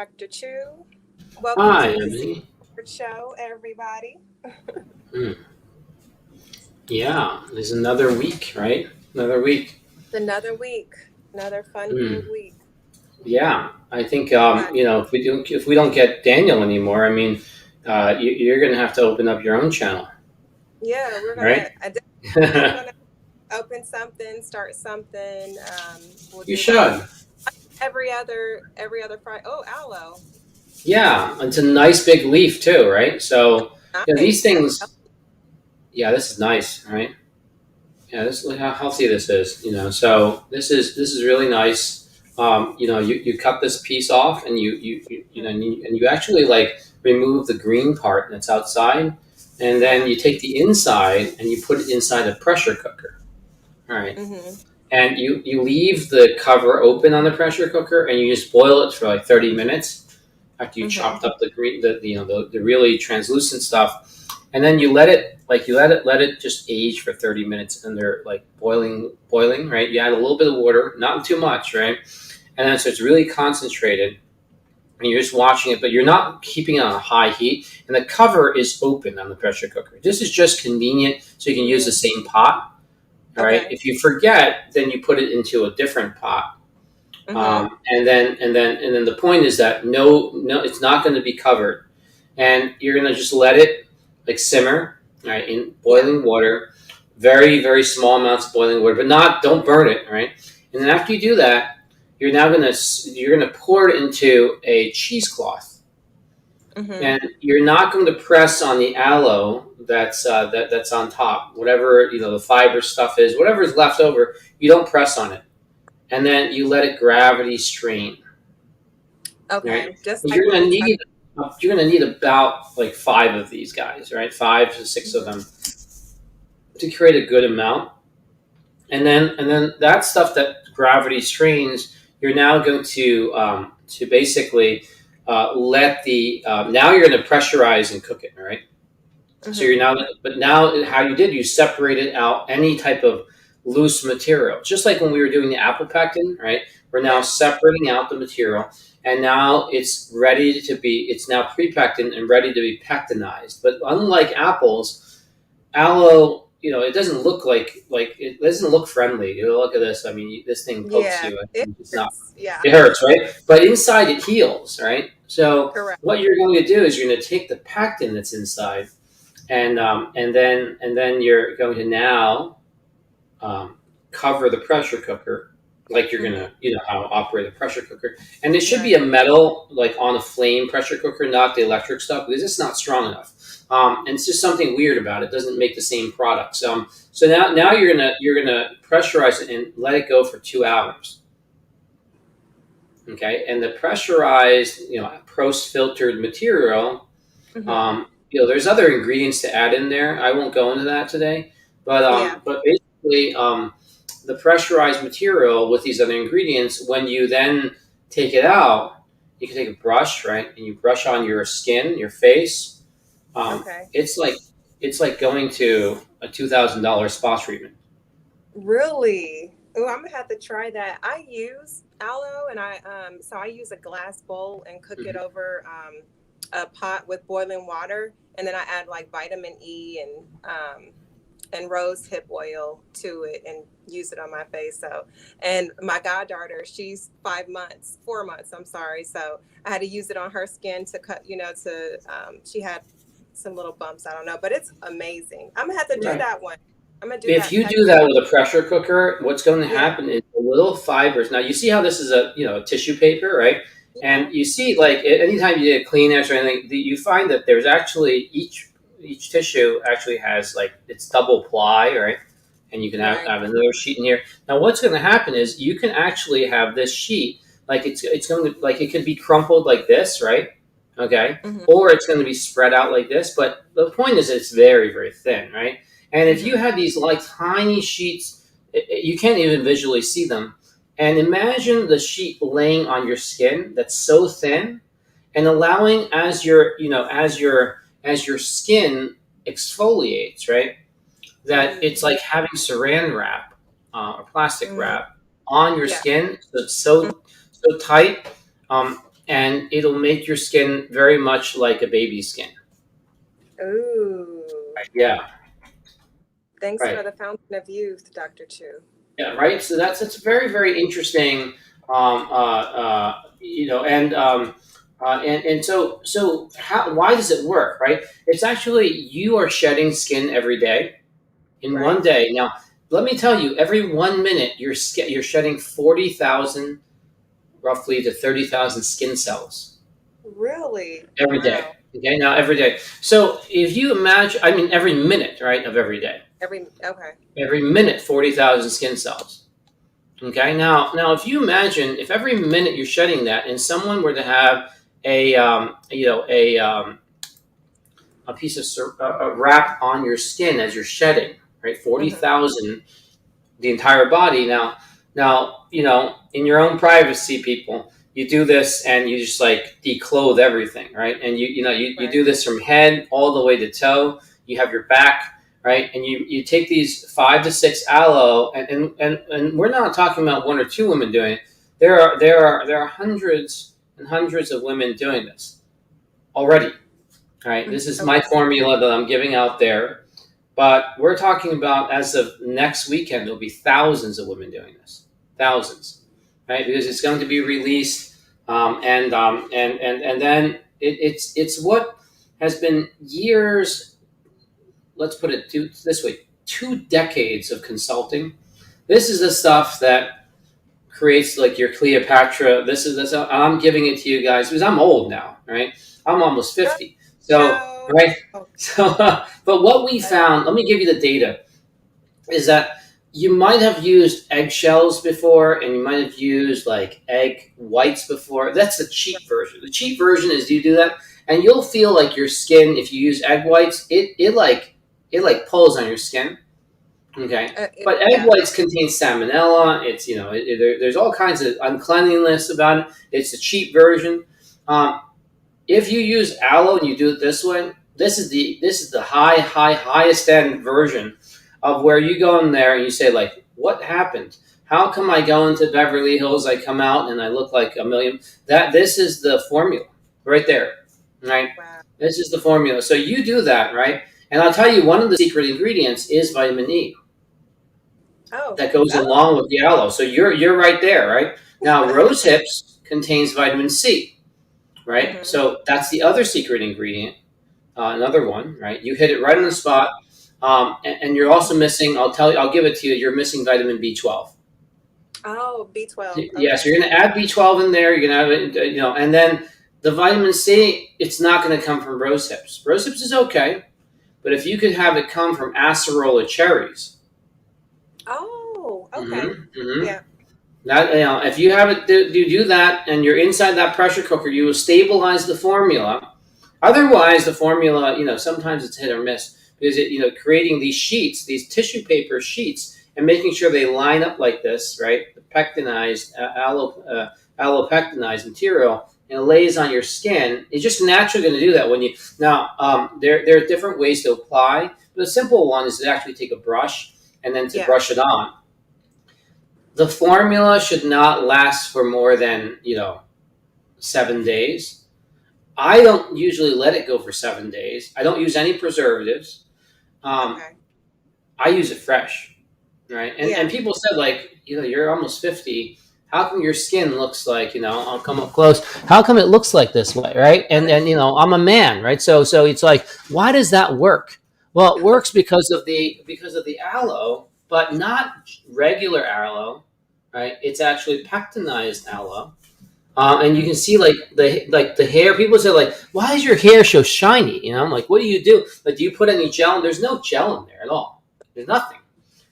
Dr. Chu. Welcome Hi, to the Emily. show, everybody. Hmm. Yeah, there's another week, right? Another week. Another week, another fun-filled Hmm. week. Yeah, I think Uh, if we don't get Daniel anymore, I mean, you're gonna have to open up your own channel, yeah, right? I definitely am gonna open something, start something. We'll You do like should. every other Friday. Oh, aloe. Yeah, it's a nice big leaf too, right? So these Nice. That's things. Yeah, this is nice, right? Yeah, this look how healthy this is. So this is really nice. You cut this piece off, and you actually like remove the green part that's outside, and then yeah. you take the inside and you put it inside a pressure cooker. All right, Mm-hmm. and you leave the cover open on the pressure cooker, and you just boil it for like 30 minutes after you Mm-hmm. chopped up the green, the really translucent stuff, and then you let it just age for 30 minutes under like boiling, right? You add a little bit of water, not too much, right? And then so it's really concentrated, and you're just watching it, but you're not keeping it on a high heat, and the cover is open on the pressure cooker. This is just convenient so you can use the Mm-hmm. same pot. All right. Okay. If you forget, then you put it into a different pot, Mm-hmm. and then the point is that no, it's not going to be covered, and you're going to just let it like simmer, right, in Yeah. boiling water, very very small amounts of boiling water, but not don't burn it, right? And then after you do that, you're gonna pour it into a cheesecloth, Mm-hmm. and you're not going to press on the aloe that's on top, whatever the fiber stuff is, whatever is left over. You don't press on it, and then you let it gravity strain. Right? Okay. Just like You're what gonna we talked. need you're gonna need about like five of these guys, right? 5 to 6 of Mm-hmm. them to create a good amount, and then that stuff that gravity strains, you're now going to basically let the now you're going to pressurize and cook it, all right? So Mm-hmm. you're now, but now how you separated out any type of loose material, just like when we were doing the apple pectin, right? We're now Yeah. separating out the material, and now it's now pre-pectin and ready to be pectinized. But unlike apples, aloe, it doesn't look like it doesn't look friendly. Look at this. I mean, this thing pokes Yeah. you. It It's not. hurts. Yeah. It hurts, right? But inside it heals, right? So Correct. what you're going to do is you're going to take the pectin that's inside, and then you're going to now um, cover the pressure cooker like you're Mm-hmm. gonna how to operate a pressure cooker, and it should be Right. a metal like on a flame pressure cooker, not the electric stuff, because it's not strong enough. And it's just something weird about it. It doesn't make the same product. So now you're gonna pressurize it and let it go for 2 hours. Okay, and the pressurized post filtered material. Mm-hmm. There's other ingredients to add in there. I won't go into that today, but Yeah. basically, the pressurized material with these other ingredients, when you then take it out, you can take a brush, right, and you brush on your skin, your face. Um, Okay. it's like going to a $2,000 spa treatment. Really? Oh, I'm gonna have to try that. I use aloe, and I use a glass bowl and cook it Mhm. over a pot with boiling water, and then I add like vitamin E and rose hip oil to it and use it on my face. So, and my goddaughter, she's 5 months, 4 months, I'm sorry. So I had to use it on her skin to cut, she had some little bumps. I don't know, but it's amazing. I'm gonna have to do Right. that one. I'm gonna do If that you pet. do that with a pressure cooker, what's going to Yeah. happen is the little fibers. Now you see how this is a tissue paper, right? Yeah. And you see like anytime you get a Kleenex or anything, you find that there's actually each tissue actually has like it's double ply, right? And you can have, Right. have another sheet in here. Now what's going to happen is you can actually have this sheet like it's going to like it could be crumpled like this, right? Okay, Hmm. or it's going to be spread out like this. But the point is, it's very very thin, right? And if you Hmm. had these like tiny sheets, you can't even visually see them. And imagine the sheet laying on your skin that's so thin, and allowing as your skin exfoliates, right? That it's Mm. like having saran wrap or plastic Mm. wrap on your Yeah. skin. So it's Mm. so tight. and it'll make your skin very much like a baby's skin. Ooh. Yeah, Thanks right. for the fountain of youth, Dr. Chu. Yeah, right. So that's very very interesting. And how why does it work? Right. It's actually you are shedding skin every day in one Right? day. Now, let me tell you, every 1 minute you're shedding 40,000 roughly to 30,000 skin cells Really? every day. Wow. Okay, now every day. So if you imagine, I mean, every minute, right, of every day, Okay. every minute, 40,000 skin cells. Okay, now if you imagine if every minute you're shedding that, and someone were to have a piece of a wrap on your skin as you're shedding, right, forty Hmm. thousand the entire body. Now, in your own privacy, people, you do this and you just like declothe everything, right? And you Right. do this from head all the way to toe. You have your back, right? And you take these 5 to 6 aloe, and we're not talking about one or two women doing it. There are hundreds and hundreds of women doing this already. Right? This is my Okay. formula that I'm giving out there, but we're talking about as of next weekend, there'll be thousands of women doing this, thousands, right? Because it's going to be released, and then it's what has been years. Let's put it this way: 2 decades of consulting. This is the stuff that creates like your Cleopatra. This. I'm giving it to you guys because I'm old now, right? I'm almost No. 50. So No. right. So, but what we found, let me give you the data, is that you might have used eggshells before, and you might have used like egg whites before. That's the cheap version. The cheap version is you do that, and you'll feel like your skin, if you use egg whites, it pulls on your skin. Okay, but egg Yeah. whites contain salmonella. It's there's all kinds of uncleanliness about it. It's a cheap version. Um, if you use aloe and you do it this way, this is the highest end version of where you go in there and you say like, what happened? How come I go into Beverly Hills, I come out and I look like a million? This is the formula right there, right? Wow. This is the formula. So you do that, right? And I'll tell you, one of the secret ingredients is vitamin E Oh. that goes Oh. along with the aloe. So you're right there, right? Now rose hips contains vitamin C, right? Hmm. So that's the other secret ingredient, another one, right? You hit it right on the Wow. spot, and you're also missing. I'll give it to you. You're missing vitamin B12. Oh, B12. Yes, Okay. you're going to add B12 in there. You're going to have it, and then the vitamin C. It's not going to come from rose hips. Rose hips is okay, but if you could have it come from acerola cherries. Oh, okay. Mm-hmm. Yeah. That if you have it, do that, and you're inside that pressure cooker, you will stabilize the formula. Otherwise, the formula, sometimes it's hit or miss because creating these sheets, these tissue paper sheets, and making sure they line up like this, right? The pectinized allopectinized material, and it lays on your skin. It's just naturally going to do that when you now. There are different ways to apply. The simple one is to actually take a brush and then to Yeah. brush it on. The formula should not last for more than 7 days. I don't usually let it go for 7 days. I don't use any preservatives. Um, Okay. I use it fresh, right? And Yeah. people said like, you're almost 50. How come your skin looks like, I'll come up close. How come it looks like this way, right? And I'm a man, right? So it's like, why does that work? Well, it works because of the aloe, but not regular aloe, right? It's actually pectinized aloe. And you can see like the hair. People say like, "Why is your hair so shiny?" I'm like, "What do you do? Like, do you put any gel?" There's no gel in there at all. There's nothing,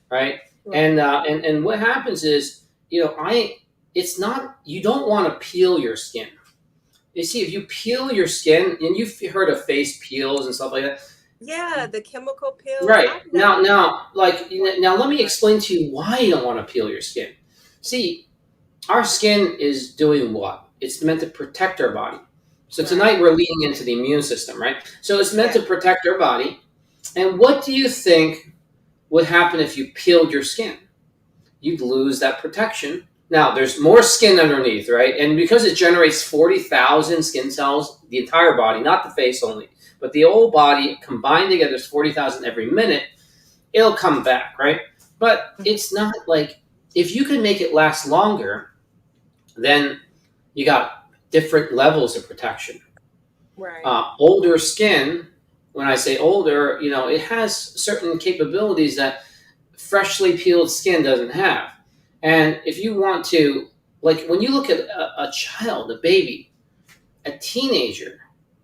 right? Right. And what happens is, I it's not you don't want to peel your skin. You see, if you peel your skin, and you've heard of face peels and stuff like that, Yeah. The chemical pills. right? I've never Now, let me one. explain to you why you don't want to peel your skin. See, our skin is doing what? It's meant to protect our body. So Right. tonight we're leading into the immune system, right? So it's meant Yeah. to protect our body. And what do you think would happen if you peeled your skin? You'd lose that protection. Now, there's more skin underneath, right? And because it generates 40,000 skin cells, the entire body, not the face only, but the whole body combined together is 40,000 every minute, it'll come back, right? But it's not like, if you can make it last longer, then you got different levels of protection. Right. Older skin, when I say older, it has certain capabilities that freshly peeled skin doesn't have. And if you want to, like when you look at a child, a baby, a teenager,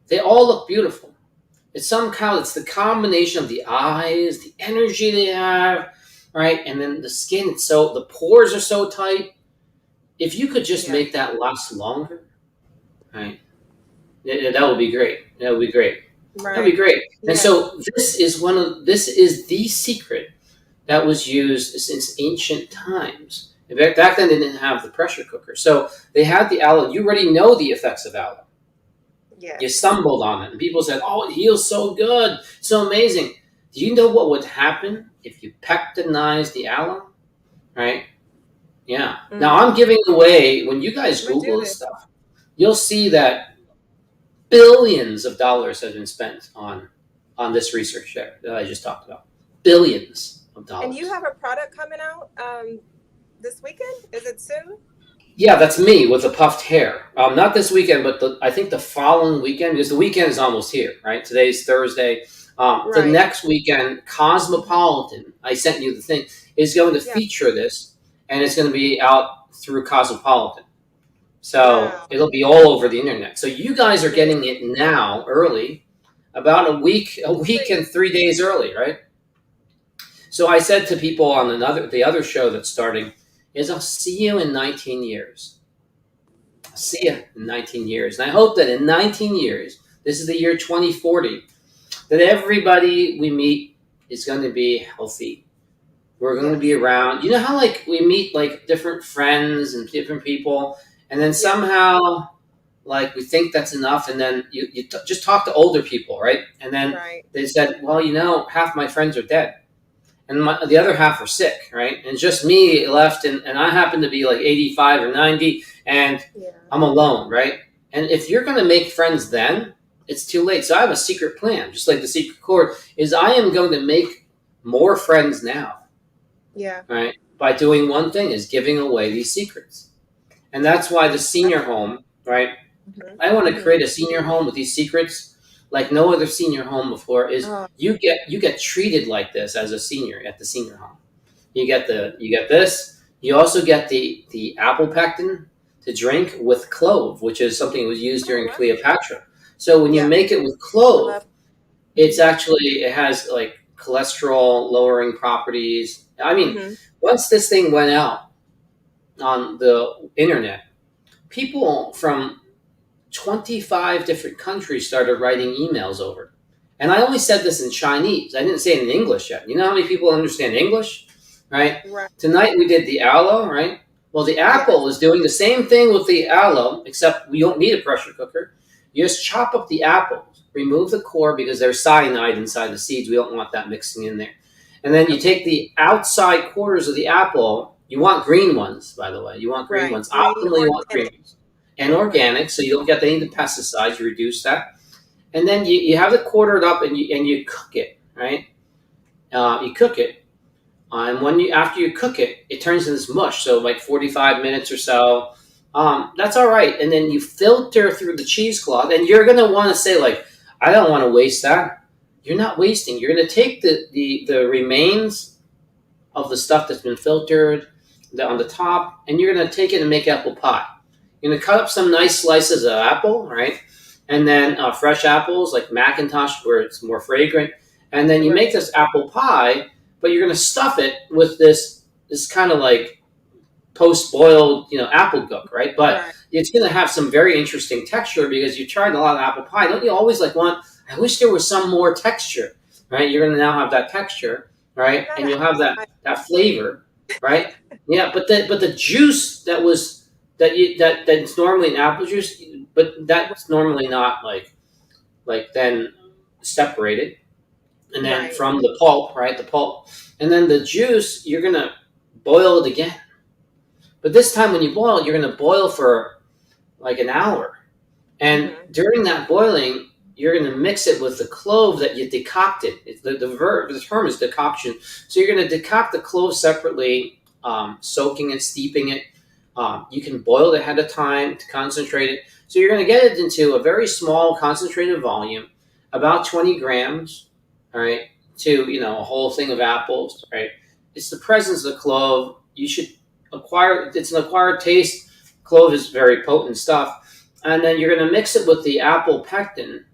they all look beautiful. It's the combination of the eyes, the energy they have, right? And then the skin, the pores are so tight. If you could just Yeah. make that last longer, right? That would be great. That would be great. That would be Right. great. And Yeah. so this is the secret that was used since ancient times. In fact, back then they didn't have the pressure cooker. So they had the aloe. You already know the effects of aloe. Yes. You stumbled on it. And people said, oh, it heals so good. So amazing. Do you know what would happen if you pectinize the aloe? Right? Yeah. Now I'm giving away, when you guys We do Google this this. stuff, you'll see that billions of dollars have been spent on this research that I just talked about. Billions of dollars. And you have a product coming out this weekend? Is it soon? Yeah, that's me with the puffed hair. Not this weekend, but I think the following weekend, because the weekend is almost here, right? Today's Thursday. The Right. next weekend, Cosmopolitan, I sent you the thing, is going to Yeah. feature this, and it's going to be out through Cosmopolitan. So Wow. it'll be all over the internet. So you guys are getting it now, early, about a week and 3 days early, right? So I said to people on the other show that's starting, I'll see you in 19 years. I'll see you in 19 years. And I hope that in 19 years, this is the year 2040, that everybody we meet is going to be healthy. We're going to be around. You know how like we meet like different friends and different people, and then somehow like we think that's enough, and then you just talk to older people, right? And then they said, well, half my friends are dead. And the other half are sick, right? And just me left, and I happen to be like 85 or 90, and I'm alone, right? And if you're going to make friends then, it's too late. So I have a secret plan, just like the secret chord, is I am going to make more friends now. Yeah. Right? By doing one thing, is giving away these secrets. And that's why the senior home, right? Mm-hmm. I want to create a senior home with these secrets like no other senior home before. You get treated like this as a senior at the senior home. You get this. You also get the apple pectin to drink with clove, which is something that was used during Cleopatra. So when you make it with clove, it has like cholesterol lowering properties. I mean, once this thing went out on the internet, people from 25 different countries started writing emails over it. And I only said this in Chinese. I didn't say it in English yet. You know how many people understand English? Right? Tonight we did the aloe, right? Well, the apple is doing the same thing with the aloe, except we don't need a pressure cooker. You just chop up the apples, remove the core because there's cyanide inside the seeds. We don't want that mixing in there. And then you take the outside quarters of the apple. You want green ones, by the way. You want green ones. Optimally, you want green ones. And organic, so you don't get any of the pesticides. You reduce that. And then you have it quartered up, and you cook it, right? You cook it. And after you cook it, it turns into this mush. So like 45 minutes or so. That's all right. And then you filter through the cheesecloth, and you're gonna want to say like, I don't want to waste that. You're not wasting. You're gonna take the remains of the stuff that's been filtered on the top, and you're gonna take it and make apple pie. You're gonna cut up some nice slices of apple, right? And then fresh apples like Macintosh, where it's more fragrant. And then you make this apple pie, but you're gonna stuff it with this kind of like post-boiled, apple gook, right? But it's gonna have some very interesting texture because you tried a lot of apple pie. Don't you always want? I wish there was some more texture, right? You're gonna now have that texture, right? And you'll have that flavor, right? Yeah, but the juice that's normally in apple juice, but that's normally not like then separated, and then from the pulp, right? The pulp, and then the juice, you're gonna boil it again, But this time when you boil, you're going to boil for like an hour. And Mm-hmm. during that boiling, you're going to mix it with the clove that you decocted. The term is decoction. So you're going to decoct the clove separately, soaking it, steeping it. You can boil it ahead of time to concentrate it. So you're going to get it into a very small concentrated volume, about 20 grams, all right, to a whole thing of apples, right? It's the presence of the clove. You should acquire. It's an acquired taste. Clove is very potent stuff, and then you're going to mix it with the apple pectin,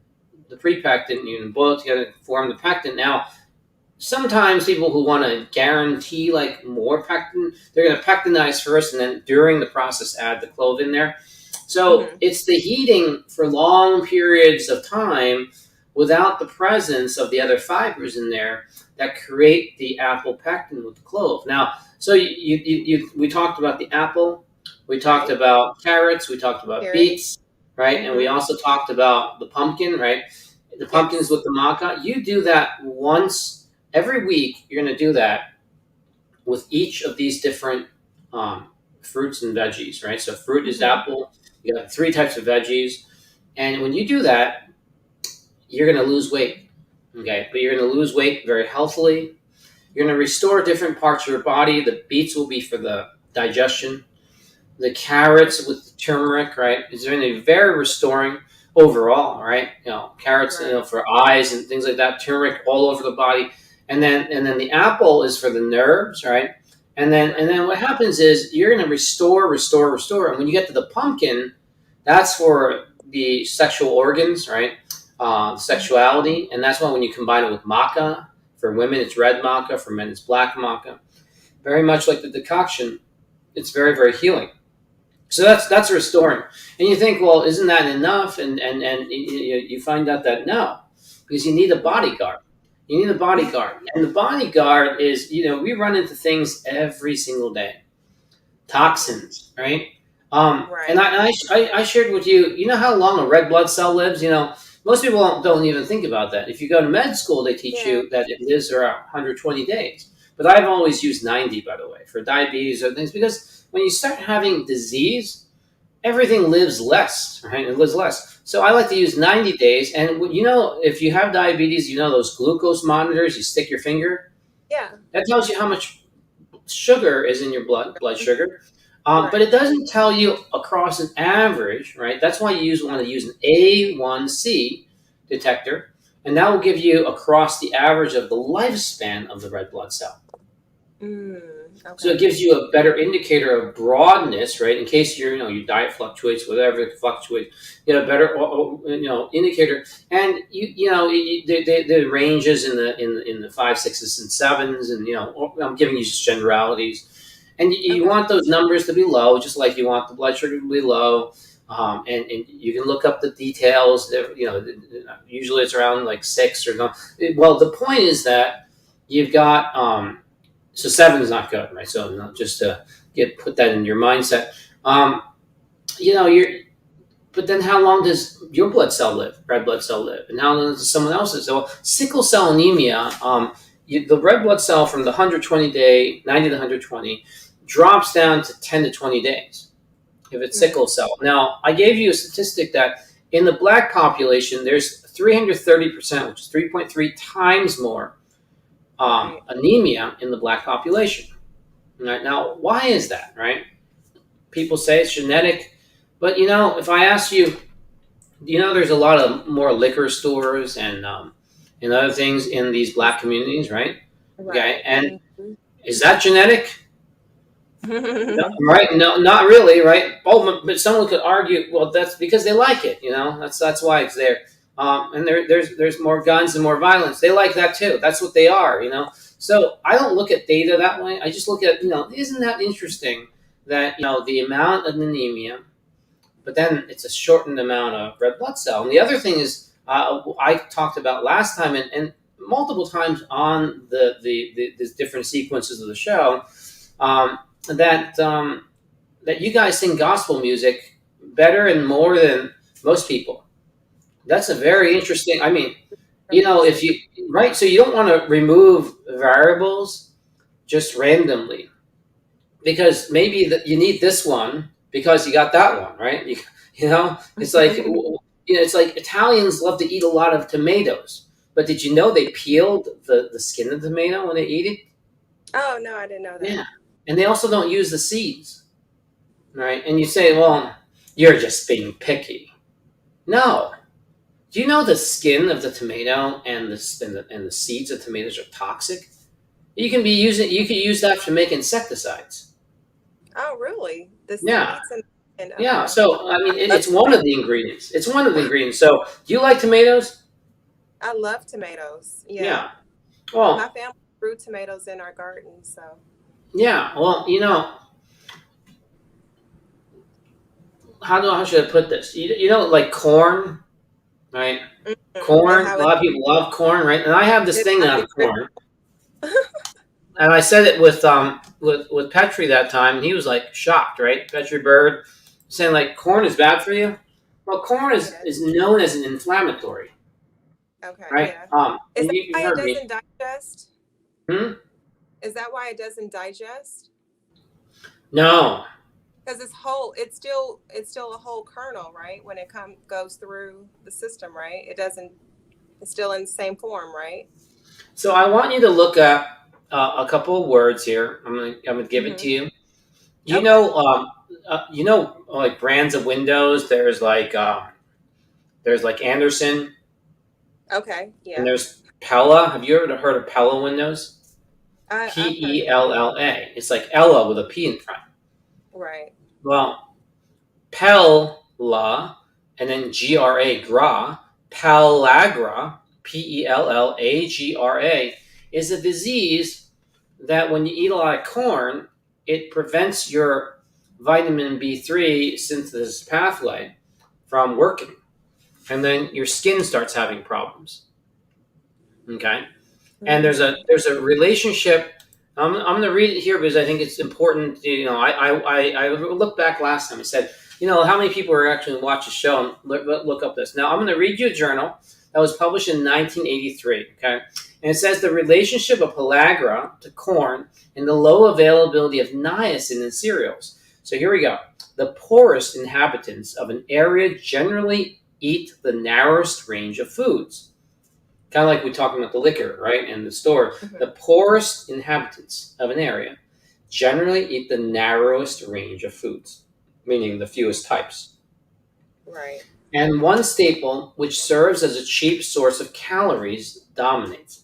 the pre-pectin. You can boil it together to form the pectin. Now, sometimes people who want to guarantee like more pectin, they're going to pectinize first, and then during the process add the clove in there. So Mm-hmm. it's the heating for long periods of time without the presence of the other fibers in there that create the apple pectin with the clove. Now, so we talked about the apple, we talked Right. about carrots, we talked about Carrot. beets, right? And we Mm-hmm. also talked about the pumpkin, right? The pumpkins Yes. with the maca. You do that once every week. You're going to do that with each of these different um, fruits and veggies, right? So fruit is Mm-hmm. apple. You got three types of veggies, and when you do that, you're going to lose weight. Okay, but you're going to lose weight very healthily. You're going to restore different parts of your body. The beets will be for the digestion. The carrots with the turmeric, right, is going to be very restoring overall, right? Carrots, Right. for eyes and things like that. Turmeric all over the body, and then the apple is for the nerves, right? And then Right. what happens is you're going to restore, restore, restore. And when you get to the pumpkin, that's for the sexual organs, right? Mm-hmm. Sexuality, and that's why when you combine it with maca, for women it's red maca, for men it's black maca. Very much like the decoction, it's very, very healing. So that's restoring. And you think, well, isn't that enough? And you find out that no, because you need a bodyguard. You need a bodyguard, and the bodyguard is, we run into things every single day, toxins, right? And Right. I shared with you, how long a red blood cell lives. Most people don't even think about that. If you go to med school, they teach Yeah. you that it lives around 120 days. But I've always used 90, by the way, for diabetes or things, because when you start having disease, everything lives less, right? It lives less. So I like to use 90 days. And if you have diabetes, those glucose monitors, you stick your finger, Yeah. that tells you how much sugar is in your blood sugar. But Right. it doesn't tell you across an average, right? That's why you want to use an A1C detector, and that will give you across the average of the lifespan of the red blood cell. So Okay. it gives you a better indicator of broadness, right? In case your diet fluctuates, whatever it fluctuates, you get a better indicator. And the ranges in the five, sixes, and sevens, and I'm giving you just generalities. And you Okay. want those numbers to be low, just like you want the blood sugar to be low. And you can look up the details. Usually it's around like six or no. Well, the point is that you've got. So seven is not good, right? So just to put that in your mindset. Um, you're. But then, how long does your blood cell live? Red blood cell live, and how long does someone else's? So sickle cell anemia. The red blood cell from the 120 day, 90 to 120, drops down to 10 to 20 days if it's sickle Mm. cell. Now, I gave you a statistic that in the black population, there's 330%, which is 3.3 times more Right. anemia in the black population. Right? Now, why is that, right? People say it's genetic, but if I ask you, there's a lot of more liquor stores and other things in these black communities, right? Okay, Right. and Mhm. is that genetic? No, right? No, not really, right? Oh, but someone could argue, well, that's because they like it. That's why it's there. And there's more guns and more violence. They like that too. That's what they are. So I don't look at data that way. I just look at, isn't that interesting that the amount of anemia, but then it's a shortened amount of red blood cell. And the other thing is, I talked about last time and multiple times on the different sequences of the show, that that you guys sing gospel music better and more than most people. That's a That's very interesting. I mean, if amazing. you right, so you don't want to remove variables just randomly. because maybe you need this one because you got that one, right? You know, it's like it's like Italians love to eat a lot of tomatoes, but did you know they peeled the skin of the tomato when they eat it? Oh no, I didn't know that. Yeah, and they also don't use the seeds, right? And you say, well, you're just being picky. No. Do you know the skin of the tomato and the seeds of tomatoes are toxic? You can use that to make insecticides. Oh really? The Yeah. seeds and Yeah, okay. so I mean, Love it's one of the ingredients. It's one of the ingredients. So, do you like tomatoes? I love tomatoes. Yeah. Yeah. My Well, family grew tomatoes in our garden, so yeah. Well, how should I put this? You know, like corn, right? and Corn. how A lot of people love corn, right? And I have this it's thing not on nutritious. corn, and I said it with Petri that time, and he was like shocked, right? Petri Bird saying like corn is bad for you. Well, corn Yeah. is known as an inflammatory, Okay. right? Yeah. Is And that you why it heard me. doesn't digest? Hmm? Is that why it doesn't digest? No. Because it's still a whole kernel, right? When it goes through the system, right? It doesn't. It's still in the same form, right? So I want you to look at a couple of words here. I'm gonna give it to Hmm. you. Okay. Like brands of windows. There's like Anderson, Okay. and Yeah. there's Pella. Have you ever heard of Pella windows? I've heard of that. Pella. It's like Ella with a P in front. Right. Well, Pella, and then Gra, Pellagra, Pellagra, is a disease that when you eat a lot of corn, it prevents your vitamin B3 synthesis pathway from working. And then your skin starts having problems. Okay? And Hmm. there's a relationship. I'm going to read it here because I think it's important. I looked back last time. I said, how many people are actually watch the show and look up this. Now I'm going to read you a journal that was published in 1983. Okay, and it says the relationship of pellagra to corn and the low availability of niacin in cereals. So here we go. The poorest inhabitants of an area generally eat the narrowest range of foods, kind of like we're talking about the liquor, right? And the store. The Hmm. poorest inhabitants of an area generally eat the narrowest range of foods, meaning the fewest types. Right. And one staple, which serves as a cheap source of calories, dominates.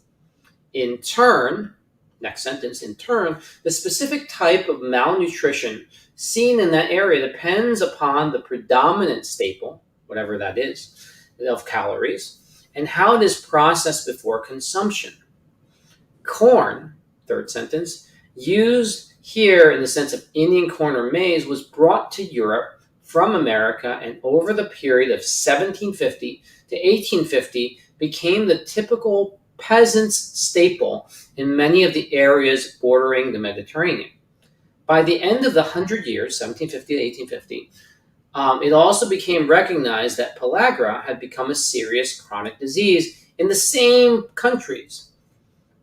In turn, next sentence, in turn, the specific type of malnutrition seen in that area depends upon the predominant staple, whatever that is, of calories, and how it is processed before consumption. Corn, third sentence, used here in the sense of Indian corn or maize, was brought to Europe from America and over the period of 1750 to 1850 became the typical peasant's staple in many of the areas bordering the Mediterranean. By the end of the 100 years, 1750 to 1850, it also became recognized that pellagra had become a serious chronic disease in the same countries.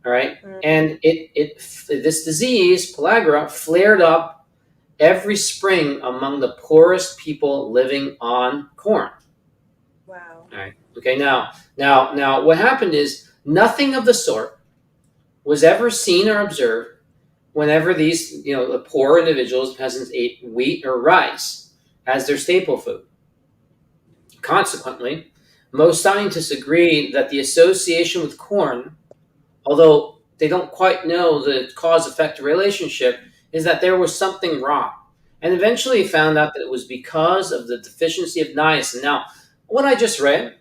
All right, Mm. and this disease, pellagra, flared up every spring among the poorest people living on corn. Wow. All right. Okay. Now, what happened is nothing of the sort was ever seen or observed whenever these, the poor individuals, peasants, ate wheat or rice as their staple food. Consequently, most scientists agree that the association with corn, although they don't quite know the cause-effect relationship, is that there was something wrong. And eventually found out that it was because of the deficiency of niacin. Now, what I just read,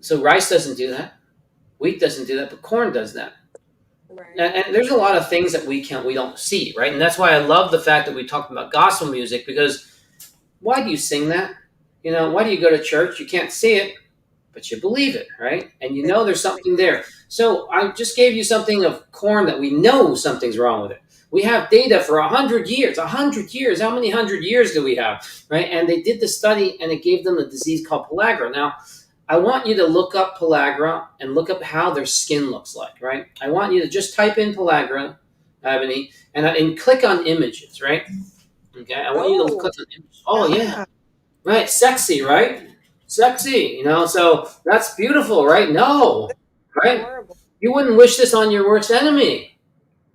so rice doesn't do that, wheat doesn't do that, but corn does that. Right. And there's a lot of things that we don't see, right? And that's why I love the fact that we talked about gospel music, because why do you sing that? Why do you go to church? You can't see it, but you believe it, right? And you know there's something there. So I just gave you something of corn that we know something's wrong with it. We have data for 100 years. 100 years. How many 100 years do we have, right? And they did the study, and it gave them a disease called pellagra. Now, I want you to look up pellagra and look up how their skin looks like, right? I want you to just type in pellagra, have any, and click on images, right? Okay, I want you to Oh, click on images. Oh yeah, yeah. right, sexy, right? Sexy, so that's beautiful, right? No, right? Horrible. You wouldn't wish this on your worst enemy,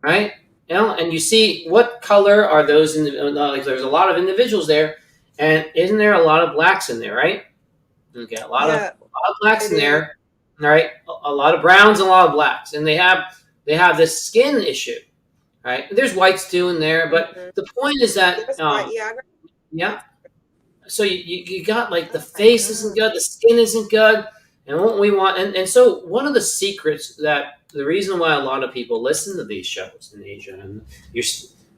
right? And you see what color are those? Like, there's a lot of individuals there, and isn't there a lot of blacks in there, right? Okay, Yeah, a lot of blacks it in is. there, all right? A lot of browns and a lot of blacks, and they have this skin issue, right? There's whites too in there, but Mm-hmm. the point is that That's right. Yeah, I got yeah. white. So you got, like, the Oh my face isn't God. good, the skin isn't good, and what we want, and so one of the secrets, that the reason why a lot of people listen to these shows in Asia, and you're,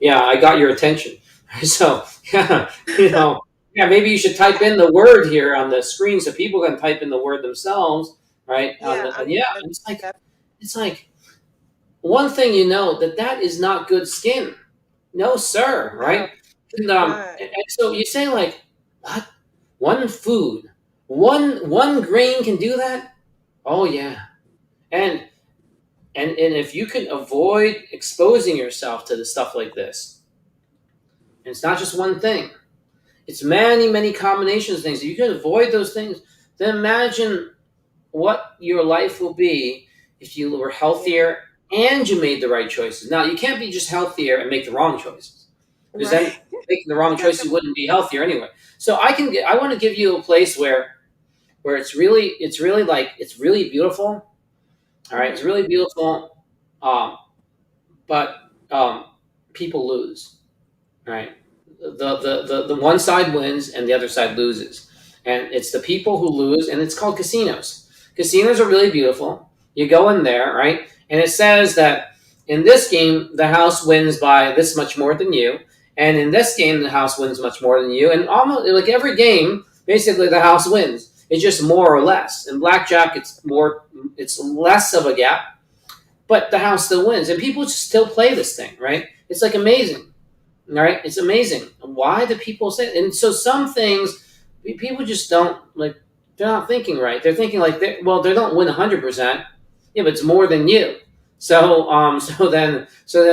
yeah, I got your attention. So yeah, yeah, maybe you should type in the word here on the screen so people can type in the word themselves, right? Yeah, And yeah, that's it's like one thing, that is not good skin. No, sir, no, right? it's not. And so you say, like, what? One food, one grain can do that? Oh yeah. And and if you can avoid exposing yourself to the stuff like this, and it's not just one thing, it's many, many combinations of things. If you can avoid those things, then imagine what your life will be if you were Yeah. healthier and you made the right choices. Now, you can't be just healthier and make the wrong choices, because Right. then making the wrong choices wouldn't be healthier anyway. So I want to give you a place where it's really beautiful. All right, it's Hmm. really beautiful, um, but people lose. Right, the one side wins and the other side loses, and it's the people who lose, and it's called casinos. Casinos are really beautiful. You go in there, right, and it says that in this game the house wins by this much more than you, and in this game the house wins much more than you, and almost like every game, basically the house wins. It's just more or less. In blackjack, it's less of a gap, but the house still wins, and people still play this thing, right? It's like amazing. All right, it's amazing. Why do people say it? And so some things people just don't like. They're not thinking right. They're thinking like, they don't win 100%. Yeah, but it's more than you. So so then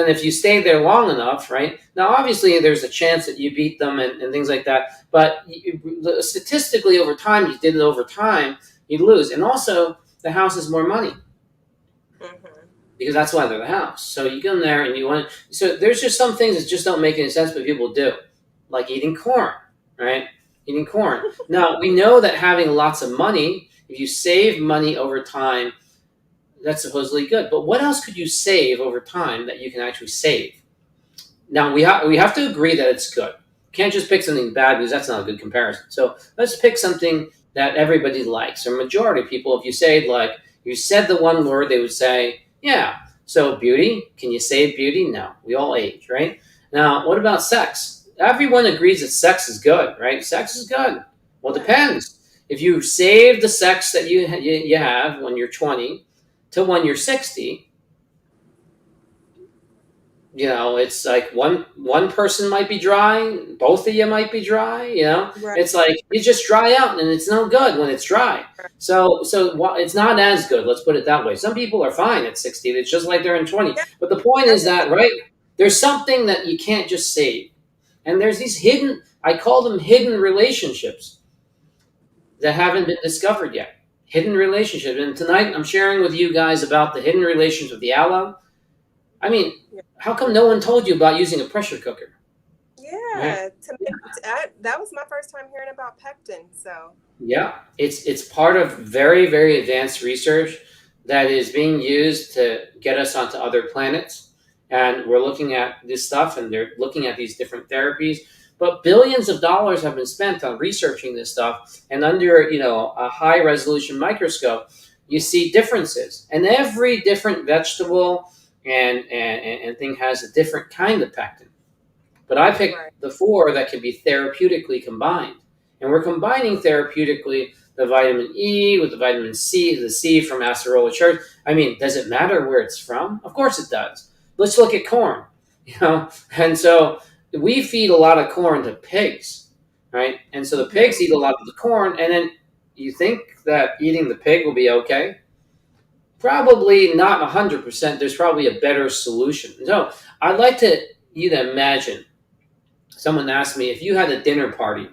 if you stay there long enough, right? Now, obviously, there's a chance that you beat them, and things like that. But statistically, over time, you did it over time, you lose, and also the house is more money, Hmm. because that's why they're the house. So you go in there and you want. So there's just some things that just don't make any sense, but people do, like eating corn, right? Eating corn. Now we know that having lots of money, if you save money over time, that's supposedly good. But what else could you save over time that you can actually save? Now we have to agree that it's good. Can't just pick something bad, because that's not a good comparison. So let's pick something that everybody likes, or majority of people. If you say, like, you said the one word, they would say, yeah. So beauty, can you save beauty? No, we all age, right? Now, what about sex? Everyone agrees that sex is good, right? Sex is good. Well, it Yeah. depends. If you save the sex that you have when you're 20 to when you're 60, it's like one person might be dry, both of you might be dry. Right. It's like you just dry out, and it's no good when it's dry. So it's not as good, let's put it that way. Some people are fine at 60, it's just like they're in 20. Yeah. But the point is That's that, right, there's something that you can't just save, and there's these hidden, I call them hidden relationships, that haven't been discovered yet. Hidden relationships. And tonight I'm sharing with you guys about the hidden relations with the aloe. I mean, yeah. how come no one told you about using a pressure cooker? Right? Yeah. That was my first time hearing about pectin. So. Yeah, it's part of very, very advanced research that is being used to get us onto other planets, and we're looking at this stuff, and they're looking at these different therapies. But billions of dollars have been spent on researching this stuff, and under a high resolution microscope, you see differences, and every different vegetable and thing has a different kind of pectin. But I Right. picked the four that can be therapeutically combined. And we're combining therapeutically the vitamin E with the vitamin C, the C from acerola church. I mean, does it matter where it's from? Of course it does. Let's look at corn. And so we feed a lot of corn to pigs, right? And so the pigs eat a lot of the corn, and then you think that eating the pig will be okay? Probably not 100%. There's probably a better solution. So I'd like you to imagine someone asked me if you had a dinner party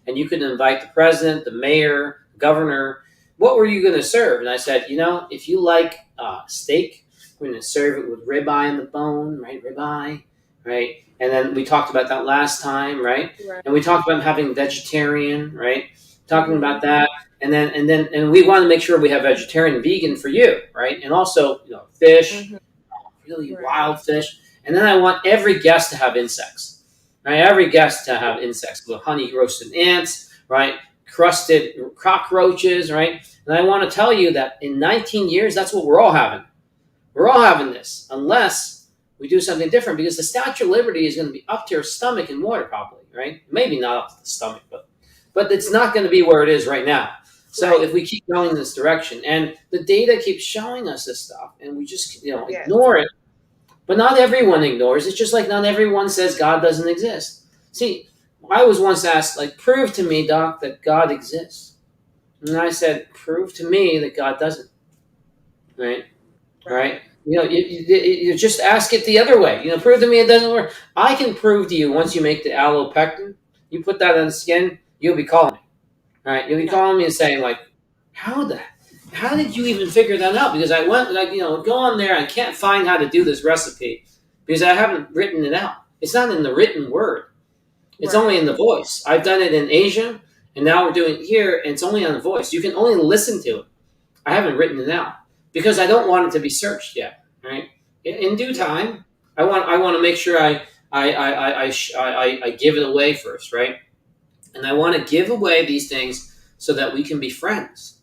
and you could invite the president, the mayor, governor, what were you going to serve? And I said, if you like steak, we're going to serve it with ribeye in the bone, right? Ribeye, right? And then we talked about that last time, right? Right. And we talked about having vegetarian, right? Talking Mm-hmm. about that, and we want to make sure we have vegetarian, vegan for you, right? And also, fish, Mm-hmm. really Right. wild fish. And then I want every guest to have insects, right? Every guest to have insects, with honey roasted ants, right? Crusted cockroaches, right? And I want to tell you that in 19 years, that's what we're all having. We're all having this, unless we do something different, because the Statue of Liberty is going to be up to your stomach in water, probably, right? Maybe not up to the stomach, but it's not going to be where it is right now. So Right. if we keep going in this direction, and the data keeps showing us this stuff, and we just Yes. ignore it, but not everyone ignores. It's just like not everyone says God doesn't exist. See, I was once asked, like, prove to me, doc, that God exists. And I said, prove to me that God doesn't. Right? Right. Right? You just ask it the other way. Prove to me it doesn't work. I can prove to you once you make the allopectin, you put that on the skin, you'll be calling me. Right? You'll be calling me and saying, like, how did you even figure that out? Because I went, go on there. I can't find how to do this recipe because I haven't written it out. It's not in the written word. It's Right. only in the voice. I've done it in Asia, and now we're doing it here, and it's only on the voice. You can only listen to it. I haven't written it out because I don't want it to be searched yet. Right? In due time, I want to make sure I give it away first, right? And I want to give away these things so that we can be friends,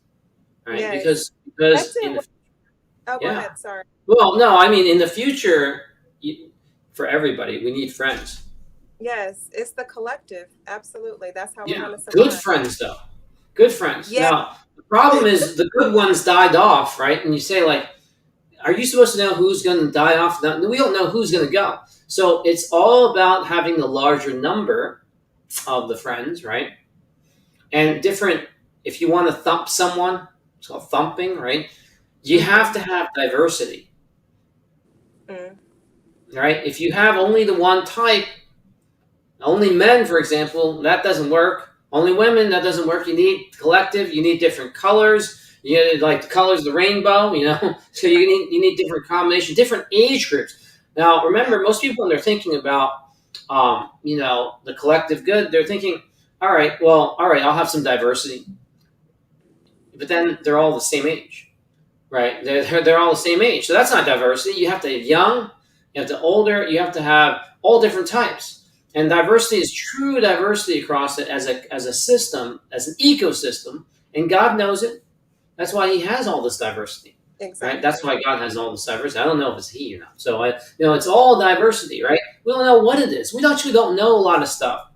right? Yes. Because That's it. Oh, go yeah. ahead. Sorry. Well, no, I mean in the future, for everybody, we need friends. Yes, it's the collective. Absolutely. That's how we're Yeah, going to good survive. friends though. Good friends. Yeah. Now the problem is the good ones died off, right? And you say, like, are you supposed to know who's going to die off? No, we don't know who's going to go. So it's all about having the larger number of the friends, right? And different. If you want to thump someone, it's called thumping, right? You have Mm-hmm. to have diversity, Mm. right? If you have only the one type, only men, for example, that doesn't work. Only women, that doesn't work. You need collective. You need different colors. You need, like, the colors of the rainbow. So you need different combinations, different age groups. Now, remember, most people when they're thinking about the collective good, they're thinking, all right, I'll have some diversity, but then they're all the same age. Right? They're all the same age. So that's not diversity. You have to have young, you have to older, you have to have all different types. And diversity is true diversity across it as a system, as an ecosystem. And God knows it. That's why He has all this diversity. Right? That's Exactly. why God has all this diversity. I don't know if it's He or not. So it's all diversity, right? We don't know what it is. We actually don't know a lot of stuff.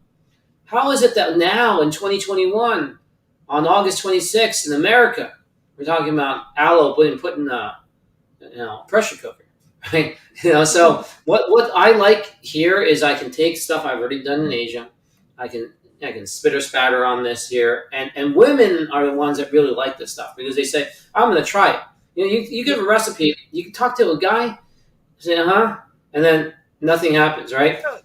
How is it that now in 2021, on August 26th in America, we're talking about aloe put in a pressure cooker, right? So what I like here is I can take stuff I've already done in Asia. I can spitter spatter on this here, and women are the ones that really like this stuff because they say, I'm going to try it. You give a recipe, you can talk to a guy, say, and then nothing happens, right? So,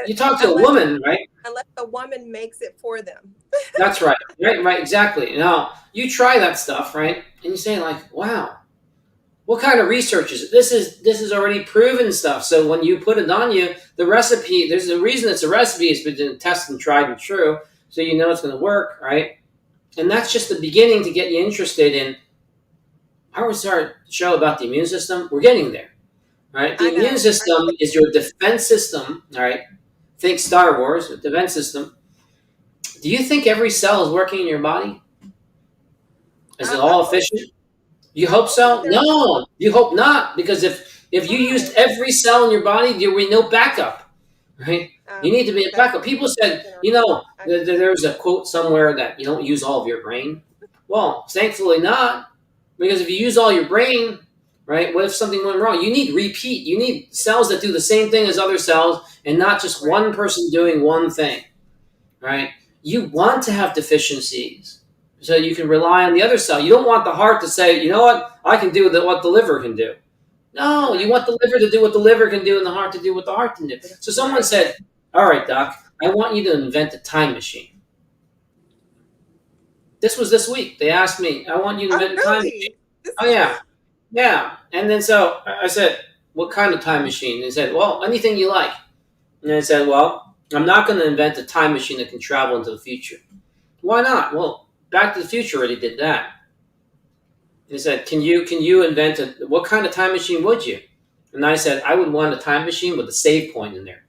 You talk to a unless woman, right? unless the woman makes it for them. That's right. Right, exactly. Now, you try that stuff, right? And you say, like, wow, what kind of research is it? This is already proven stuff. So when you put it on you, the recipe, there's a reason it's a recipe. It's been tested and tried and true. So you know it's going to work, right? And that's just the beginning to get you interested in. I always start a show about the immune system. We're getting there, right? The I immune know. system is your defense system, all right? Think Star Wars, defense system. Do you think every cell is working in your body? Is it I all hope efficient? You hope so? they're No, you hope not, because if you used fine. every cell in your body, there would be no backup, right? You need to be a That's backup. People said, general. there's a quote somewhere that you don't use all of your brain. Well, thankfully not, because if you use all your brain, right, what if something went wrong? You need repeat. You need cells that do the same thing as other cells and not just one person doing one thing, right? You want to have deficiencies, So you can rely on the other cell. You don't want the heart to say, you know what, I can do what the liver can do. No, you want the liver to do what the liver can do and the heart to do what the heart can do. So someone said, all right, doc, I want you to invent a time machine. This was this week. They asked me, I want you to invent a time machine. Oh, yeah. Yeah. And then so I said, what kind of time machine? They said, well, anything you like. And I said, well, I'm not going to invent a time machine that can travel into the future. Why not? Well, Back to the Future already did that. They said, can you invent what kind of time machine would you? And I said, I would want a time machine with a save point in there.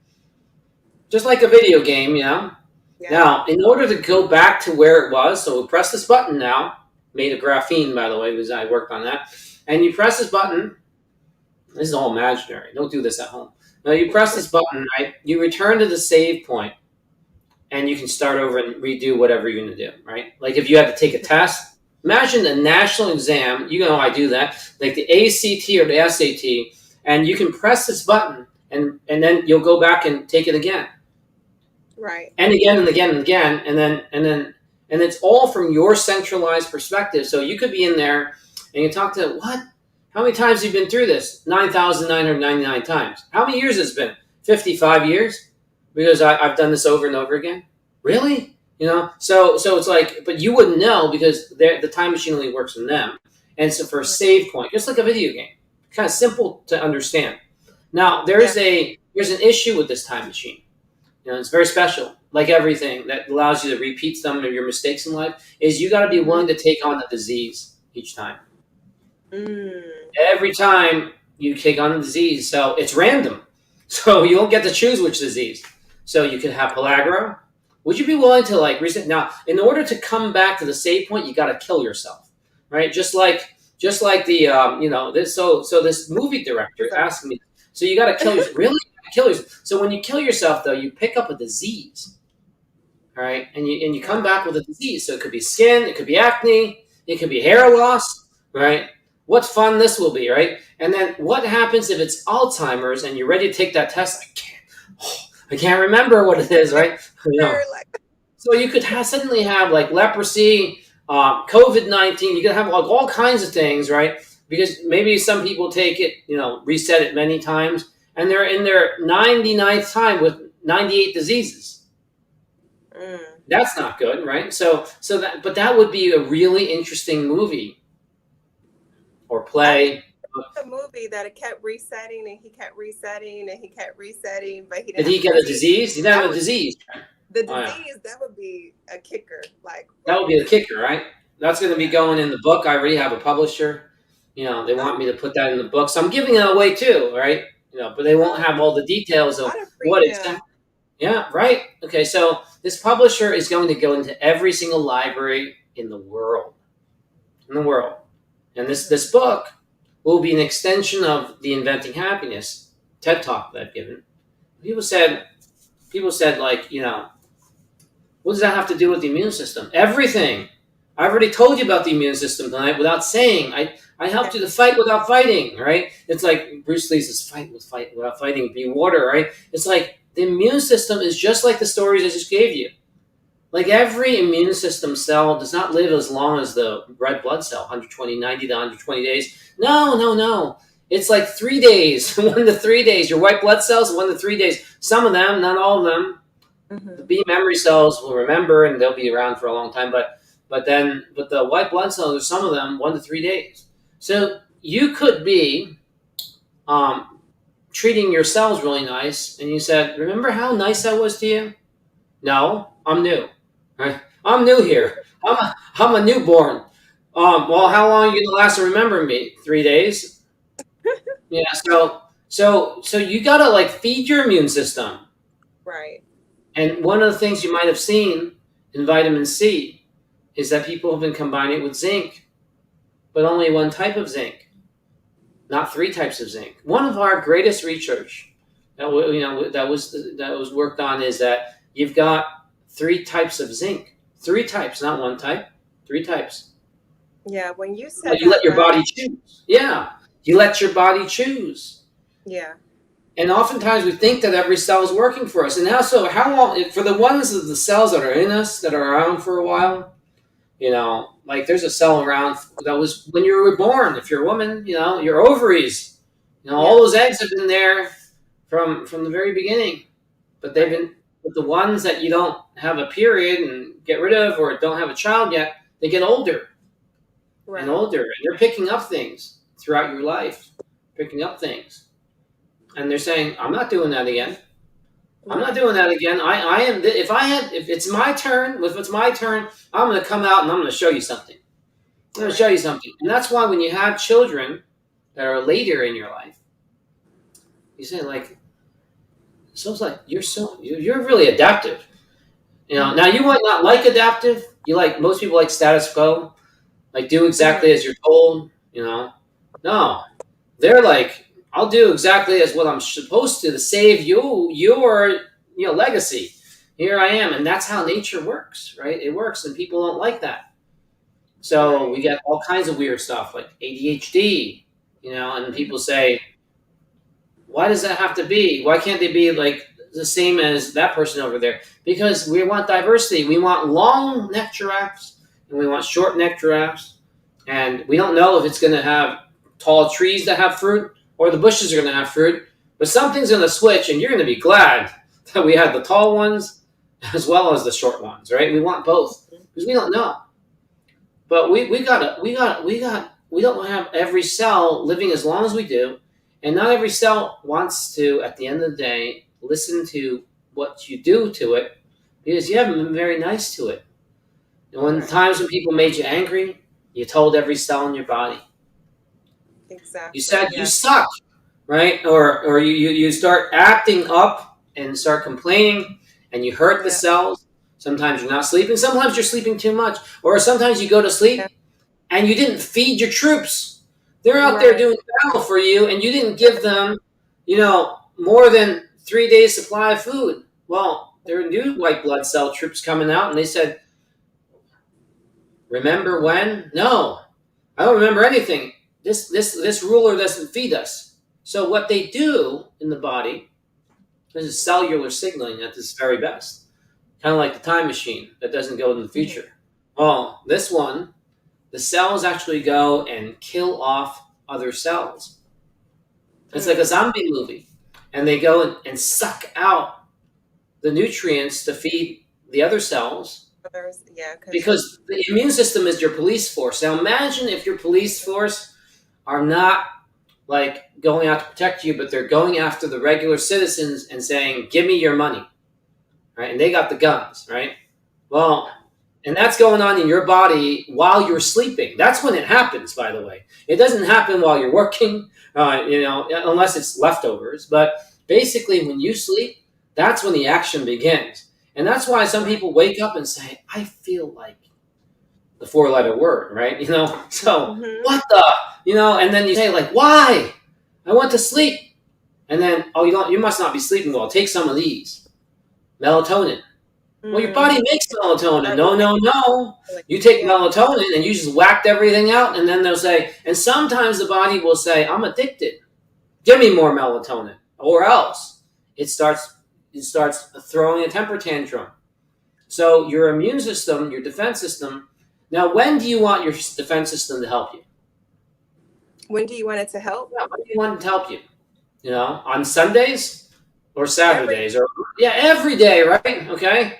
Just like a video game, you know? Yeah. Now, in order to go back to where it was, so we press this button now, made of graphene, by the way, because I worked on that. And you press this button. This is all imaginary. Don't do this at home. Now, you press this button, right? You return to the save point, and you can start over and redo whatever you're going to do, right? Like if you had to take a test, imagine a national exam. You know I do that, like the ACT or the SAT, and you can press this button, and then you'll go back and take it again. Right. And again and again and again, and it's all from your centralized perspective. So you could be in there and you talk to what? How many times have you been through this? 9,999 times. How many years has it been? 55 years? Because I've done this over and over again. Really? You know? So it's like, but you wouldn't know because the time machine only works in them. And so for a save point, just like a video game, kind of simple to understand. Now there's an issue with this time machine. You know, it's very special. Like everything that allows you to repeat some of your mistakes in life, is you got to be willing to take on the disease each time. Every time you take on the disease, so it's random. So you don't get to choose which disease. So you could have pellagra. Would you be willing to reset? Now, in order to come back to the save point, you got to kill yourself, right? Just like the this. So this movie director asked me. So you got to kill yourself. Really? Kill yourself. So when you kill yourself, though, you pick up a disease, all right, and you come back with a disease. So it could be skin, it could be acne, it could be hair loss, right? What fun this will be, right? And then what happens if it's Alzheimer's and you're ready to take that test? I can't remember what it is, right? So you could suddenly have leprosy, COVID-19. You could have all kinds of things, right? Because maybe some people take it, reset it many times. And they're in their 99th time with 98 diseases. That's not good, right? But that would be a really interesting movie or play. A movie that it kept resetting and he kept resetting and he kept resetting, but he did he get a disease? He didn't have a disease. The disease, that would be a kicker. That would be the kicker, right? That's going to be going in the book. I already have a publisher. They want me to put that in the book, so I'm giving it away too, right? But they won't have all the details of what it's. Yeah, right. Okay, so this publisher is going to go into every single library in the world. And this book will be an extension of the Inventing Happiness TED Talk that I've given. People said, what does that have to do with the immune system? Everything. I've already told you about the immune system tonight without saying. I helped you to fight without fighting, right? It's like Bruce Lee says, fight without fighting, be water, right? It's like the immune system is just like the stories I just gave you. Like every immune system cell does not live as long as the red blood cell, 90 to 120 days. No. It's like 3 days, 1 to 3 days. Your white blood cells, 1 to 3 days. Some of them, not all of them. The B memory cells will remember and they'll be around for a long time. But the white blood cells, some of them, 1 to 3 days. So you could be treating your cells really nice, and you said, remember how nice I was to you? No, I'm new. Right? I'm new here. I'm a newborn. Well, how long are you gonna last to remember me? 3 days? Yeah. So you gotta feed your immune system. Right. And one of the things you might have seen in vitamin C is that people have been combining it with zinc, but only one type of zinc, not 3 types of zinc. One of our greatest research that was worked on is that you've got 3 types of zinc. 3 types, not 1 type. 3 types. Yeah, when you said you let your body choose. Yeah, you let your body choose. Yeah. And oftentimes we think that every cell is working for us. And how long, for the ones of the cells that are in us that are around for a while, Like there's a cell around that was when you were born. If you're a woman, your ovaries, all Yeah. those eggs have been there from the very beginning. But they've Right. been, but the ones that you don't have a period and get rid of, or don't have a child yet, they get older and Right. older, and they're picking up things throughout your life, picking up things, and they're saying, "I'm not doing that again. I'm not Right. doing that again. I am. If it's my turn, I'm going to come out and I'm going to show you something. I'm going to show Right. you something." And that's why when you have children that are later in your life, you say like, "So it's like you're really adaptive." Now Mm-hmm. you might not like adaptive. You like most people like status quo, like do Mm-hmm. exactly as you're told. No, they're like, I'll do exactly as what I'm supposed to save your legacy. Here I am, and that's how nature works, right? It works, and people don't like that. So we Right. get all kinds of weird stuff like ADHD, and Mm-hmm. people say, why does that have to be? Why can't they be like the same as that person over there? Because we want diversity. We want long neck giraffes and we want short neck giraffes. And we don't know if it's going to have tall trees that have fruit or the bushes are going to have fruit. But something's going to switch, and you're going to be glad that we had the tall ones as well as the short ones, right? We want both because we don't know. But we don't have every cell living as long as we do, and not every cell wants to, at the end of the day, listen to what you do to it because you haven't been very nice to it. And when Right. times when people made you angry, you told every cell in your body. You Exactly. said you Yeah. suck, right? Or you start acting up and start complaining, and you hurt the Yeah. cells. Sometimes you're not sleeping. Sometimes you're sleeping too much, or sometimes you go to Yeah. sleep and you didn't feed your troops. They're out there Right. doing battle for you, and you didn't give them, more than 3 days supply of food. Well, there are new white blood cell troops coming out, and they said, "Remember when? No, I don't remember anything. This ruler doesn't feed us." So what they do in the body, this is cellular signaling at its very best, kind of like the time machine that doesn't go in the Mm-hmm. future. Well, this one, the cells actually go and kill off other cells. It's like a Mm. zombie movie. And they go and suck out the nutrients to feed the other cells Others. Yeah. Because you. because the immune system is your police force. Now imagine if your police force are not like going out to protect you, but they're going after the regular citizens and saying, "Give me your money," right? And they got the guns, right? Well, and that's going on in your body while you're sleeping. That's when it happens, by the way. It doesn't happen while you're working, unless it's leftovers. But basically, when you sleep, that's when the action begins. And that's why some Right. people wake up and say, "I feel like," the four-letter word, right? So Mm-hmm. what the, and then you say like, "Why? I went to sleep." And then, "Oh, you must not be sleeping well. Take some of these melatonin." Well, your Mm. body makes melatonin. Start No, waking no, no. up. You take Yeah. melatonin and you just whacked everything out, and then they'll say, and sometimes the body will say, "I'm addicted. Give me more melatonin," or else it starts throwing a temper tantrum. So your immune system, your defense system. Now, when do you want your defense system to help you? When do you want it to help? Yeah, when do you want it to help you? On Sundays or Every. Saturdays, or yeah, every day, right? Okay.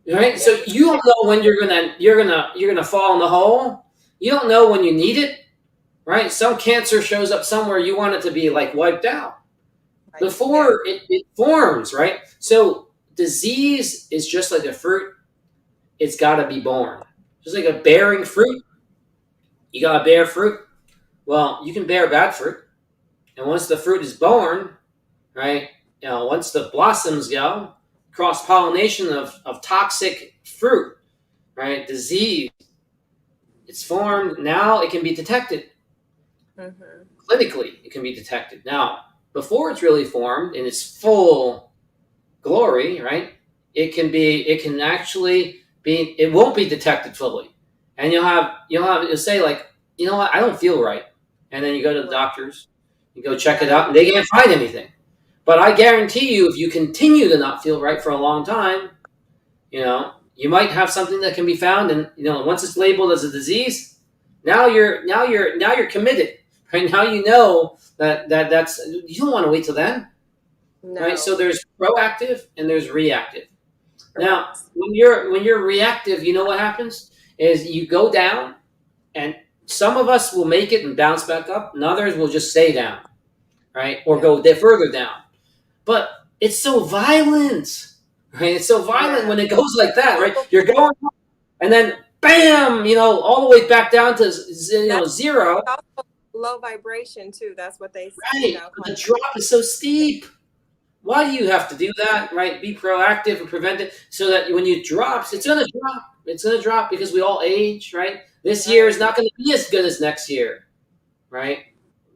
Right? Yeah. So you don't know when you're gonna fall in the hole. You don't know when you need it, right? Some cancer shows up somewhere you want it to be like wiped out Right. Yeah. before it forms, right? So disease is just like a fruit, it's gotta be born. Just like a bearing fruit, you gotta bear fruit. Well, you can bear bad fruit. And once the fruit is born, right? Once the blossoms go, cross pollination of toxic fruit, right? Disease, it's formed. Now it can be detected Mm-hmm. clinically. It can be detected now before it's really formed in its full glory, right? It can actually be. It won't be detected fully, and you'll say like, "You know what? I don't feel right," and then you go to the Right. doctors, you go check it Yeah. out, and they can't find anything. But I guarantee you, if you continue to not feel right for a long time, you know, you might have something that can be found, and once it's labeled as a disease, now you're committed. Right now, that's you don't want to wait till then, right? No. So there's proactive and there's reactive. Now, Correct. when you're reactive, you know what happens is you go down, and some of us will make it and bounce back up, and others will just stay down, right, or Yeah. go further down. But it's so violent, right? It's so violent Yeah. when it goes like that, right? You're going up, and then bam, all the way back down to That's zero, also low vibration too. That's what they, right? But claim. the drop is so steep. Why do you have to do that, right? Be proactive and prevent it so that when you drops, it's gonna drop. It's gonna drop because we all age, right? This year Right. is not gonna be as good as next year, right?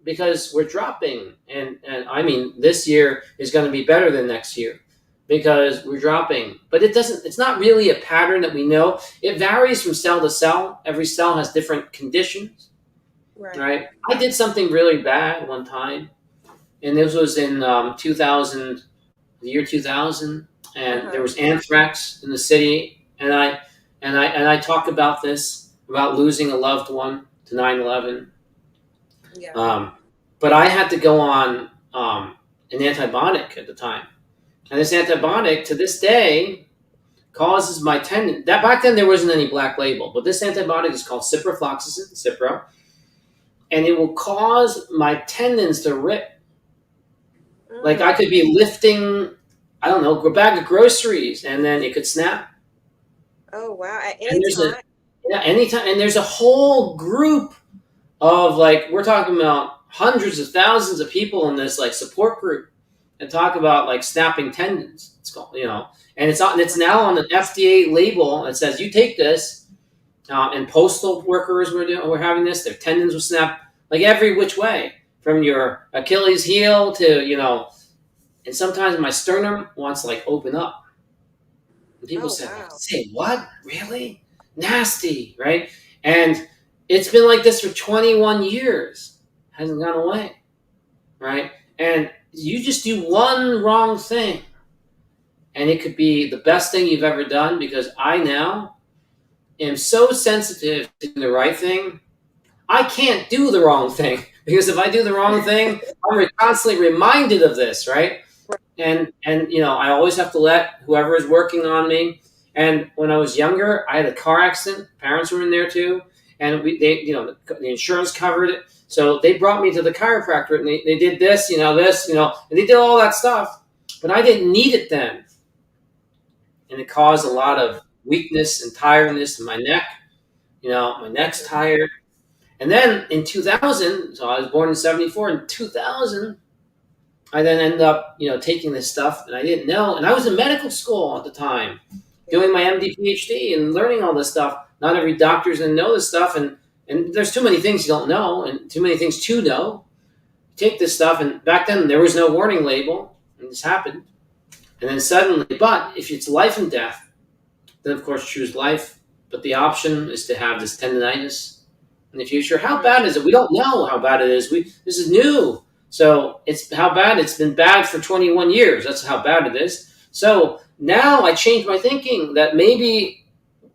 Because we're dropping, and I mean this year is going to be better than next year because we're dropping. But it's not really a pattern that we know. It varies from cell to cell. Every cell has different conditions, Right. right? I did something really bad one time, and this was in 2000, the year 2000, and there was anthrax in the city, and I talk about this, about losing a loved one to 9/11. Yeah. But I had to go on an antibiotic at the time, and this antibiotic to this day causes my tendon. That back then there wasn't any black label, but this antibiotic is called ciprofloxacin, Cipro, and it will cause my tendons to rip. Like I could be lifting, I don't know, a bag of groceries, and then it could snap. Oh wow! At And any time. anytime, and there's a whole group of, like, we're talking about hundreds of thousands of people in this, like, support group, and talk about, like, snapping tendons. It's called, and it's now on an FDA label that says you take this, and postal workers were having this. Their tendons will snap like every which way, from your Achilles heel to and sometimes my sternum wants to, like, open up. And people Oh say, wow! "Say what? Really? Nasty, right?" And it's been like this for 21 years. Hasn't gone away, right? And you just do one wrong thing, and it could be the best thing you've ever done, because I now am so sensitive to the right thing. I can't do the wrong thing, because if I do the wrong thing, I'm constantly reminded of this, right? And I always have to let whoever is working on me. And when I was younger, I had a car accident. Parents were in there too, and the insurance covered it. So they brought me to the chiropractor, and they did this, and they did all that stuff. But I didn't need it then, and it caused a lot of weakness and tiredness in my neck. My neck's tired. And then in 2000, so I was born in 74. In 2000, I then ended up, taking this stuff, and I didn't know. And I was in medical school at the time, doing my MD, PhD, and learning all this stuff. Not every doctor's gonna know this stuff, and there's too many things you don't know, and too many things to know. Take this stuff, and back then there was no warning label, and this happened. And then suddenly, but if it's life and death, then of course choose life. But the option is to have this tendonitis in the future. How bad is it? We don't know how bad it is. This is new. So it's how bad. It's been bad for 21 years. That's how bad it is. So now I changed my thinking that maybe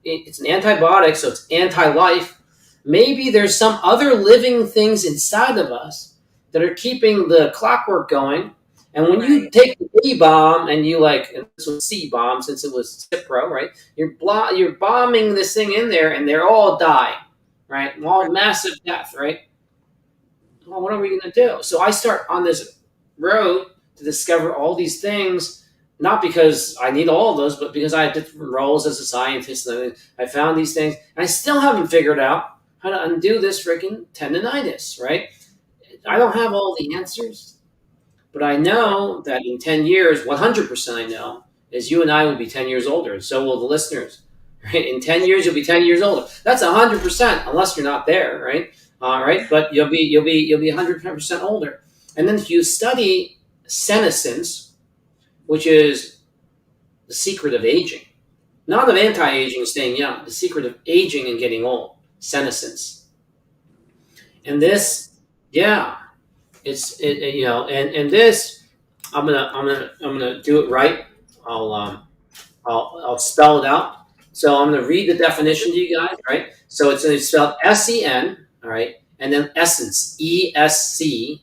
it's an antibiotic, so it's anti-life. Maybe there's some other living things inside of us that are keeping the clockwork going. And when you take the A bomb and and this was C bomb since it was Cipro, right? You're bombing this thing in there, and they're all dying, right? All massive death, right? Well, what are we going to do? So I start on this road to discover all these things, not because I need all of those, but because I have different roles as a scientist. And I found these things, and I still haven't figured out how to undo this freaking tendonitis, right? I don't have all the answers, but I know that in 10 years, 100% I know, is you and I will be 10 years older, and so will the listeners. Right? In 10 years, you'll be 10 years older. That's 100%, unless you're not there, right? All right, but you'll be 100% older. And then if you study senescence, which is the secret of aging, not of anti-aging, staying young, the secret of aging and getting old, senescence. And this, yeah, and this, I'm gonna do it right. I'll spell it out. So I'm going to read the definition to you guys, right? So it's spelled SEN, all right, and then essence, ESCENCE,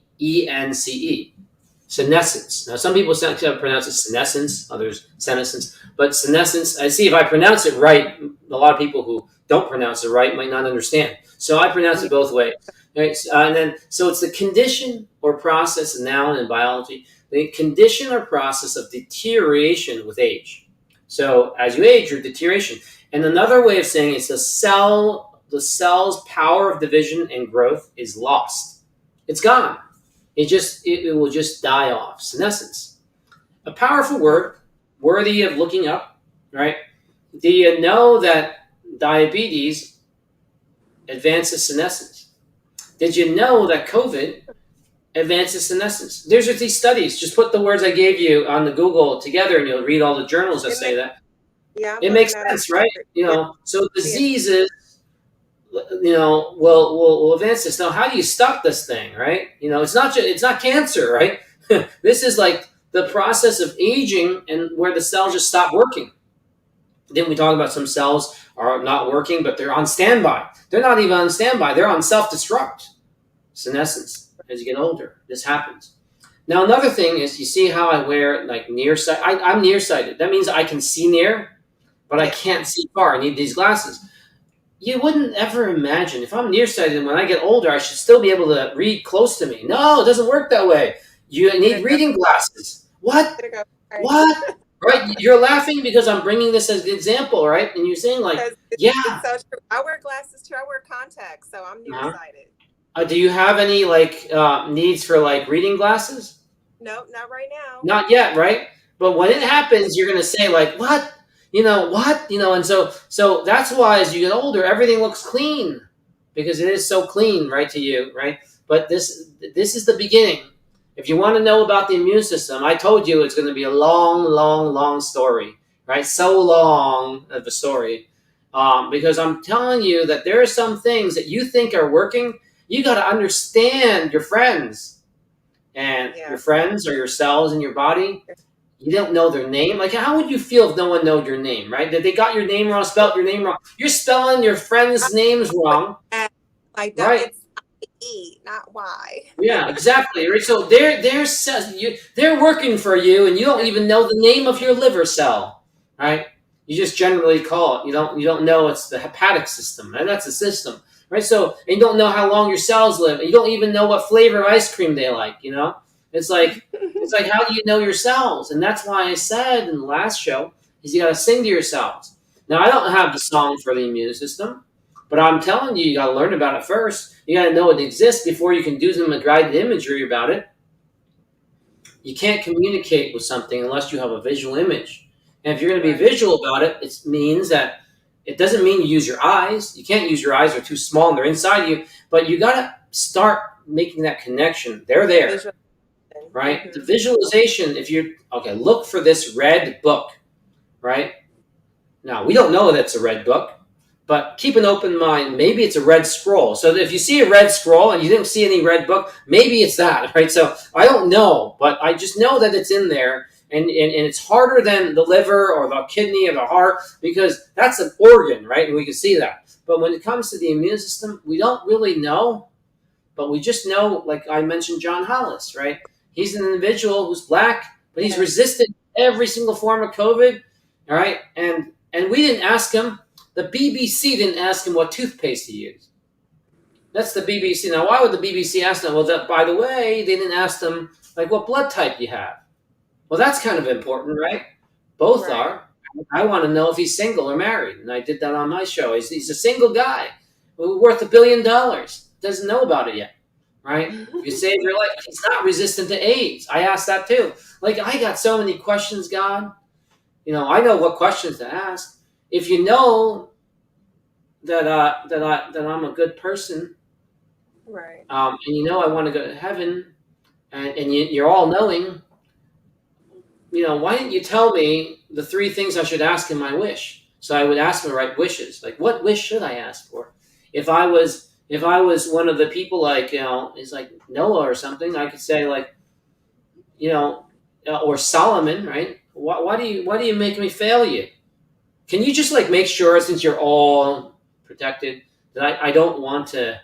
senescence. Now some people pronounce it senescence, others senescence, but senescence. I see if I pronounce it right, a lot of people who don't pronounce it right might not understand. So I pronounce it both ways. Right? And then so it's the condition or process, noun in biology, the condition or process of deterioration with age. So as you age, your deterioration. And another way of saying it's the cell's power of division and growth is lost. It's gone. It will just die off. Senescence. A powerful word, worthy of looking up, right? Do you know that diabetes advances senescence? Did you know that COVID advances senescence? There's just these studies. Just put the words I gave you on the Google together, and you'll read all the journals that say that. Yeah, I'm It looking makes that up. sense, right? Yeah, So see it. diseases, will advance this. Now, how do you stop this thing, right? It's not cancer, right? This is like the process of aging and where the cells just stop working. Then we talk about some cells are not working, but they're on standby. They're not even on standby. They're on self-destruct. Senescence. As you get older, this happens. Now, another thing is, you see how I wear like nearsighted. I'm nearsighted. That means I can see near, but I can't see far. I need these glasses. You wouldn't ever imagine if I'm nearsighted and when I get older, I should still be able to read close to me. No, it doesn't work that way. You need reading glasses. What? There you go. Right. What? Right? You're laughing because I'm bringing this as an example, right? And you're saying like, Because yeah. it's so true. I wear glasses too. I wear contacts, so I'm Uh-huh. nearsighted. Do you have any like needs for like reading glasses? Nope, not right now. Not yet, right? But when it happens, you're gonna say like, "What? What?" And so that's why as you get older, everything looks clean because it is so clean, right, to you, right? But this is the beginning. If you want to know about the immune system, I told you it's going to be a long, long, long story, right? So long of a story, because I'm telling you that there are some things that you think are working. You got to understand your friends and Yeah. your friends or your cells in your body. You don't know their name. Like, how would you feel if no one knowed your name, right? That they got your name wrong, spelled your name wrong. You're spelling your friends' names wrong, Like right? it's E, not Y. Yeah, exactly. Right. So they're working for you, and you don't even know the name of your liver cell, right? You just generally call it. You don't know it's the hepatic system, and that's a system, right? So and you don't know how long your cells live, and you don't even know what flavor of ice cream they like. It's like how do you know your cells? And that's why I said in the last show is you got to sing to yourselves. Now I don't have the song for the immune system. But I'm telling you, you got to learn about it first. You got to know it exists before you can do some guided imagery about it. You can't communicate with something unless you have a visual image. And if you're going to be visual about it, it means that it doesn't mean you use your eyes. You can't use your eyes; they're too small and they're inside you. But you got to start making that connection. They're there, right? Mm-hmm. The visualization. If you look for this red book, right? Now we don't know that it's a red book. But keep an open mind. Maybe it's a red scroll. So if you see a red scroll and you didn't see any red book, maybe it's that, right? So I don't know, but I just know that it's in there. And it's harder than the liver or the kidney or the heart because that's an organ, right? And we can see that. But when it comes to the immune system, we don't really know. But we just know, like I mentioned, John Hollis, right? He's an individual who's black, but he's resistant to every single form of COVID, all right? And we didn't ask him. The BBC didn't ask him what toothpaste he used. That's the BBC. Now, why would the BBC ask them? Well, by the way, they didn't ask them, like, what blood type you have. Well, that's kind of important, right? Both are. I want to know if he's single or married, and I did that on my show. He's a single guy worth $1 billion. Doesn't know about it yet, right? You save your life. He's not resistant to AIDS. I asked that too. Like, I got so many questions, God. I know what questions to ask. If you know that I'm a good person, Right. And I want to go to heaven, and you're all knowing, why didn't you tell me the 3 things I should ask in my wish? So I would ask the right wishes. Like, what wish should I ask for? If I was one of the people like, is like Noah or something, I could say like, or Solomon, right? Why do you make me fail you? Can you just like make sure, since you're all protected, that I don't want to?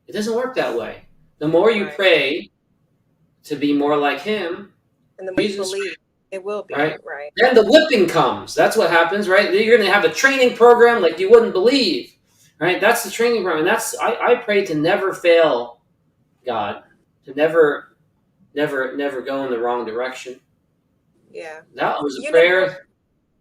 It doesn't work that way. The more you Right. pray to be more like Him, And the more you Jesus, believe, it will be right? right. Then the whipping comes. That's what happens, right? You're going to have a training program like you wouldn't believe, right? That's the training program. And I pray to never fail God, to never go in the wrong direction. Yeah. That was a You know, prayer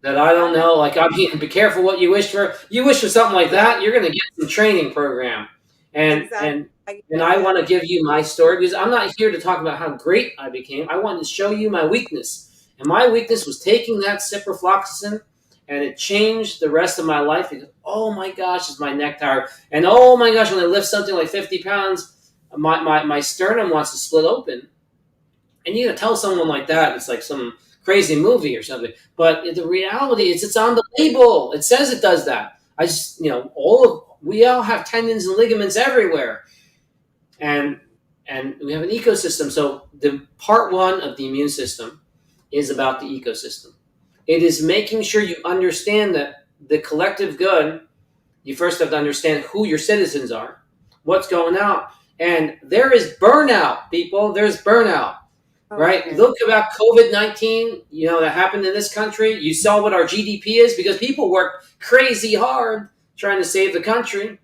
that I I don't know. know. Like, I mean, be careful what you wish for. You wish for something like Yeah. that, you're going to get some training program. And Exactly. and Like and you I said. want to give you my story because I'm not here to talk about how great I became. I wanted to show you my weakness. And my weakness was taking that ciprofloxacin, and it changed the rest of my life because, oh my gosh, is my neck tired. And oh my gosh, when I lift something like 50 pounds, my sternum wants to split open. And you tell someone like that, it's like some crazy movie or something. But the reality is, it's on the label. It says it does that. I just, we all have tendons and ligaments everywhere, and we have an ecosystem. So the part one of the immune system is about the ecosystem. It is making sure you understand that the collective good. You first have to understand who your citizens are, what's going on, and there is burnout, people. There's burnout. Right? Okay. Look about COVID-19, that happened in this country. You saw what our GDP is because people worked crazy hard trying to save the country,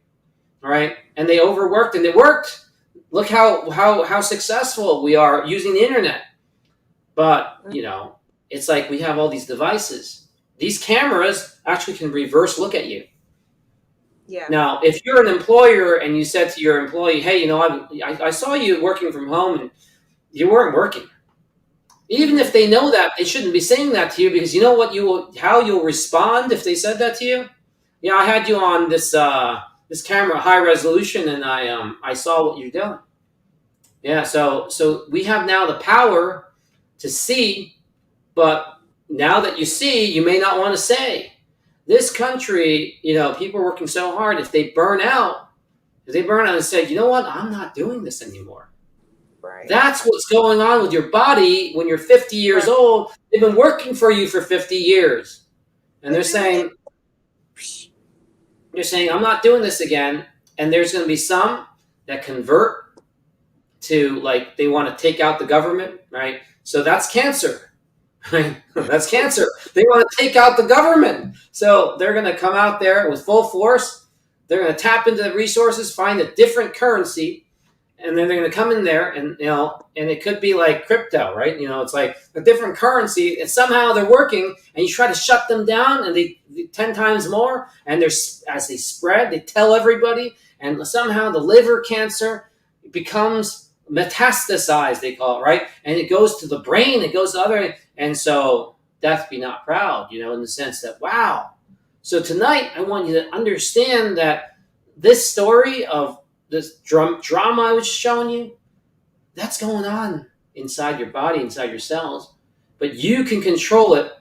right? And they overworked and it worked. Look how successful we are using the internet. But, it's like we have all these devices. These cameras actually can reverse look at you. Yeah. Now, if you're an employer and you said to your employee, hey, I saw you working from home and you weren't working. Even if they know that, they shouldn't be saying that to you because you know how you'll respond if they said that to you. Yeah, I had you on this camera, high resolution, and I saw what you're doing. Yeah, so we have now the power to see, but now that you see, you may not want to say. This country, people are working so hard. If they burn out and say, you know what, I'm not doing this anymore. Right. That's what's going on with your body when you're 50 years Right. old. They've been working for you for 50 years. And But they're saying, I'm not doing this again. And there's going to be some that convert to, like, they want to take out the government, right? So that's cancer, right? That's cancer. They want to take out the government. So they're going to come out there with full force. They're going to tap into the resources, find a different currency, and then they're going to come in there and and it could be like crypto, right? It's like a different currency and somehow they're working and you try to shut them down and they 10 times more, and as they spread, they tell everybody, and somehow the liver cancer becomes metastasized, they call it, right? And it goes to the brain, it goes to other, and so death be not proud, in the sense that, wow. So tonight I want you to understand that this story of this drama I was showing you, that's going on inside your body, inside your cells. But you can control it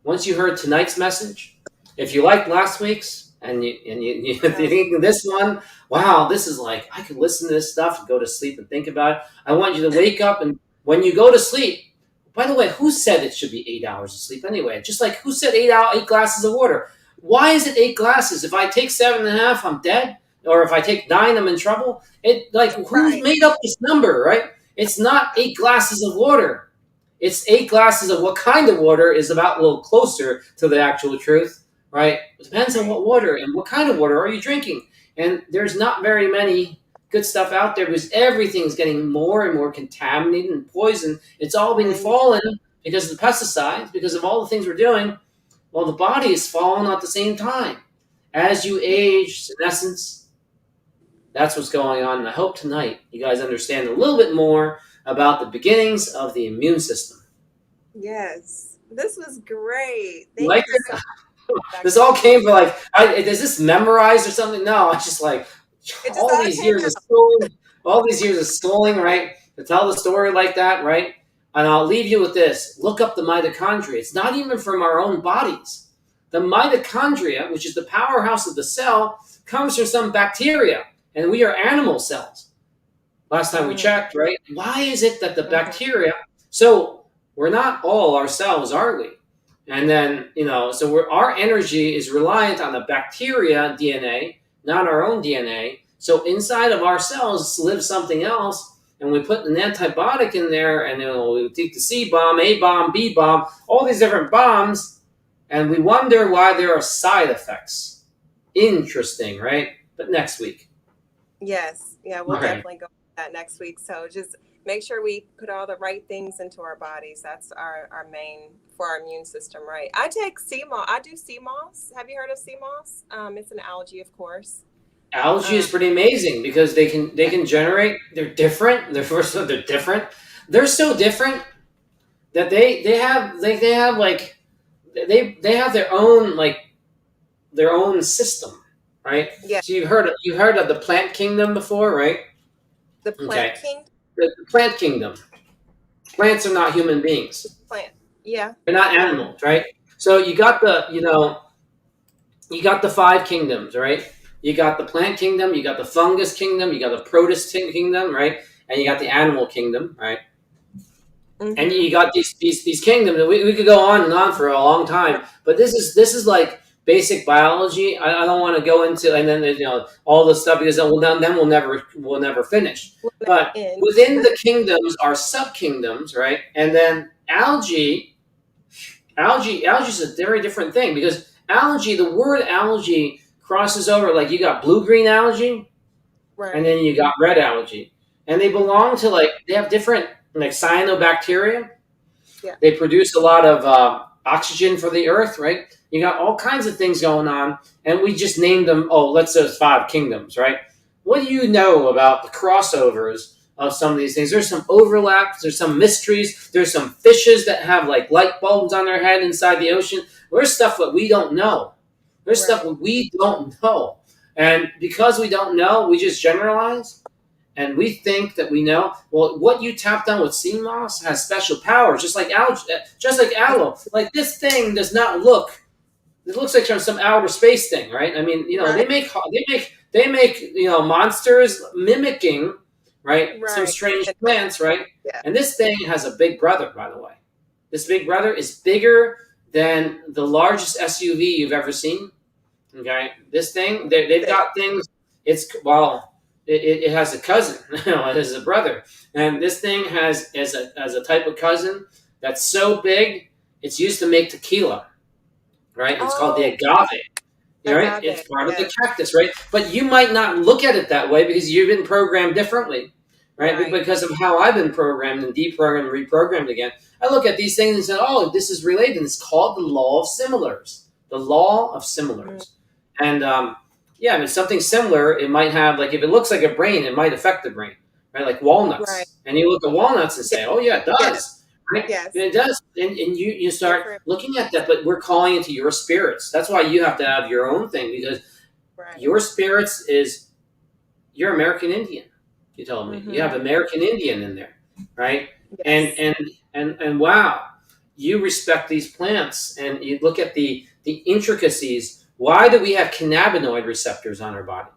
once you heard tonight's message. If you liked last week's and you think this one, wow, this is like, I could listen to this stuff and go to sleep and think about it. I want you to wake up, and when you go to sleep, by the way, who said it should be 8 hours of sleep anyway? Just like who said 8 glasses of water? Why is it 8 glasses? If I take 7.5, I'm dead. Or if I take 9, I'm in trouble. Who's right. made up this number, right? It's not 8 glasses of water. It's 8 glasses of what kind of water is about a little closer to the actual truth, right? It depends on what water and what kind of water are you drinking. And there's not very many good stuff out there because everything's getting more and more contaminated and poisoned. It's all being fallen because of the pesticides, because of all the things we're doing. Well, the body is falling at the same time. As you age, in essence, that's what's going on. And I hope tonight you guys understand a little bit more about the beginnings of the immune system. Yes. This was great. You Thank like you so it? much. This all came from is this memorized or something? No, I just like It just all all these came years out. of schooling, right? To tell the story like that, right? And I'll leave you with this. Look up the mitochondria. It's not even from our own bodies. The mitochondria, which is the powerhouse of the cell, comes from some bacteria. And we are animal cells. Last time we checked, right? Why is it that the bacteria... So we're not all ourselves, are we? And then, so our energy is reliant on the bacteria DNA, not our own DNA. So inside of our cells lives something else, and we put an antibiotic in there, and we take the C bomb, A bomb, B bomb, all these different bombs, and we wonder why there are side effects. Interesting, right? But next week. Yes. Yeah, we'll Okay. definitely go with that next week. So just make sure we put all the right things into our bodies. That's our main for our immune system, right? I take sea moss. I do sea moss. Have you heard of sea moss? It's an algae, of course. Algae is Um, pretty amazing because they can generate. They're different. They're different. They're so different that they have like they have their own system, right? yeah, So you've heard of the plant kingdom before, right? the Okay, plant king the plant kingdom. Plants are not human beings. plant. Yeah. They're not animals, right? So you got the five kingdoms, right? You got the plant kingdom, you got the fungus kingdom, you got the protist kingdom, right? And you got the animal kingdom, right? And Mm-hmm. you got these kingdoms. We could go on and on for a long time, but this is like basic biology. I don't want to go into and then all the stuff because then we'll never finish. Will But never end. within the kingdoms are sub kingdoms, right? And then algae is a very different thing because the word algae crosses over. Like you got blue green algae, and Right. then you got red algae, and they belong to they have different like cyanobacteria. Yeah. They produce a lot of oxygen for the earth, right? You got all kinds of things going on, and we just named them. Oh, let's say it's five kingdoms, right? What do you know about the crossovers of some of these things? There's some overlaps. There's some mysteries. There's some fishes that have like light bulbs on their head inside the ocean. There's stuff that we don't know. There's stuff Right. that we don't know, and because we don't know, we just generalize and we think that we know. Well, what you tapped on with sea moss has special powers, just like aloe. Like this thing does not look. It looks like some outer space thing, right? I mean, they Right. make monsters mimicking, right, some Right. strange And, plants, right? yeah. And this thing has a big brother, by the way. This big brother is bigger than the largest SUV you've ever seen. Okay, this thing they've Thick. got things. It has a cousin. It has a brother, and this thing has as a type of cousin that's so big it's used to make tequila, right? It's called the Oh, agave. Right? It's agave. part of the Yes. cactus, right? But you might not look at it that way because you've been programmed differently, right? Right. Because of how I've been programmed and deprogrammed and reprogrammed again. I look at these things and say, oh, this is related. And it's called the law of similars. The law of Mm. similars. And yeah, I mean, something similar, it might have, like, if it looks like a brain, it might affect the brain, right? Like Right. walnuts. And you look at walnuts and Yeah. say, oh, yeah, it Yes. does. Right? Yes. And it does. And you start Different. looking at that, but we're calling into your spirits. That's why you have to have your own thing because Right. your spirits is you're American Indian. You told me you have Mm-hmm. American Indian in there, right? And Yes. and and wow, you respect these plants, and you look at the intricacies. Why do we have cannabinoid receptors on our body?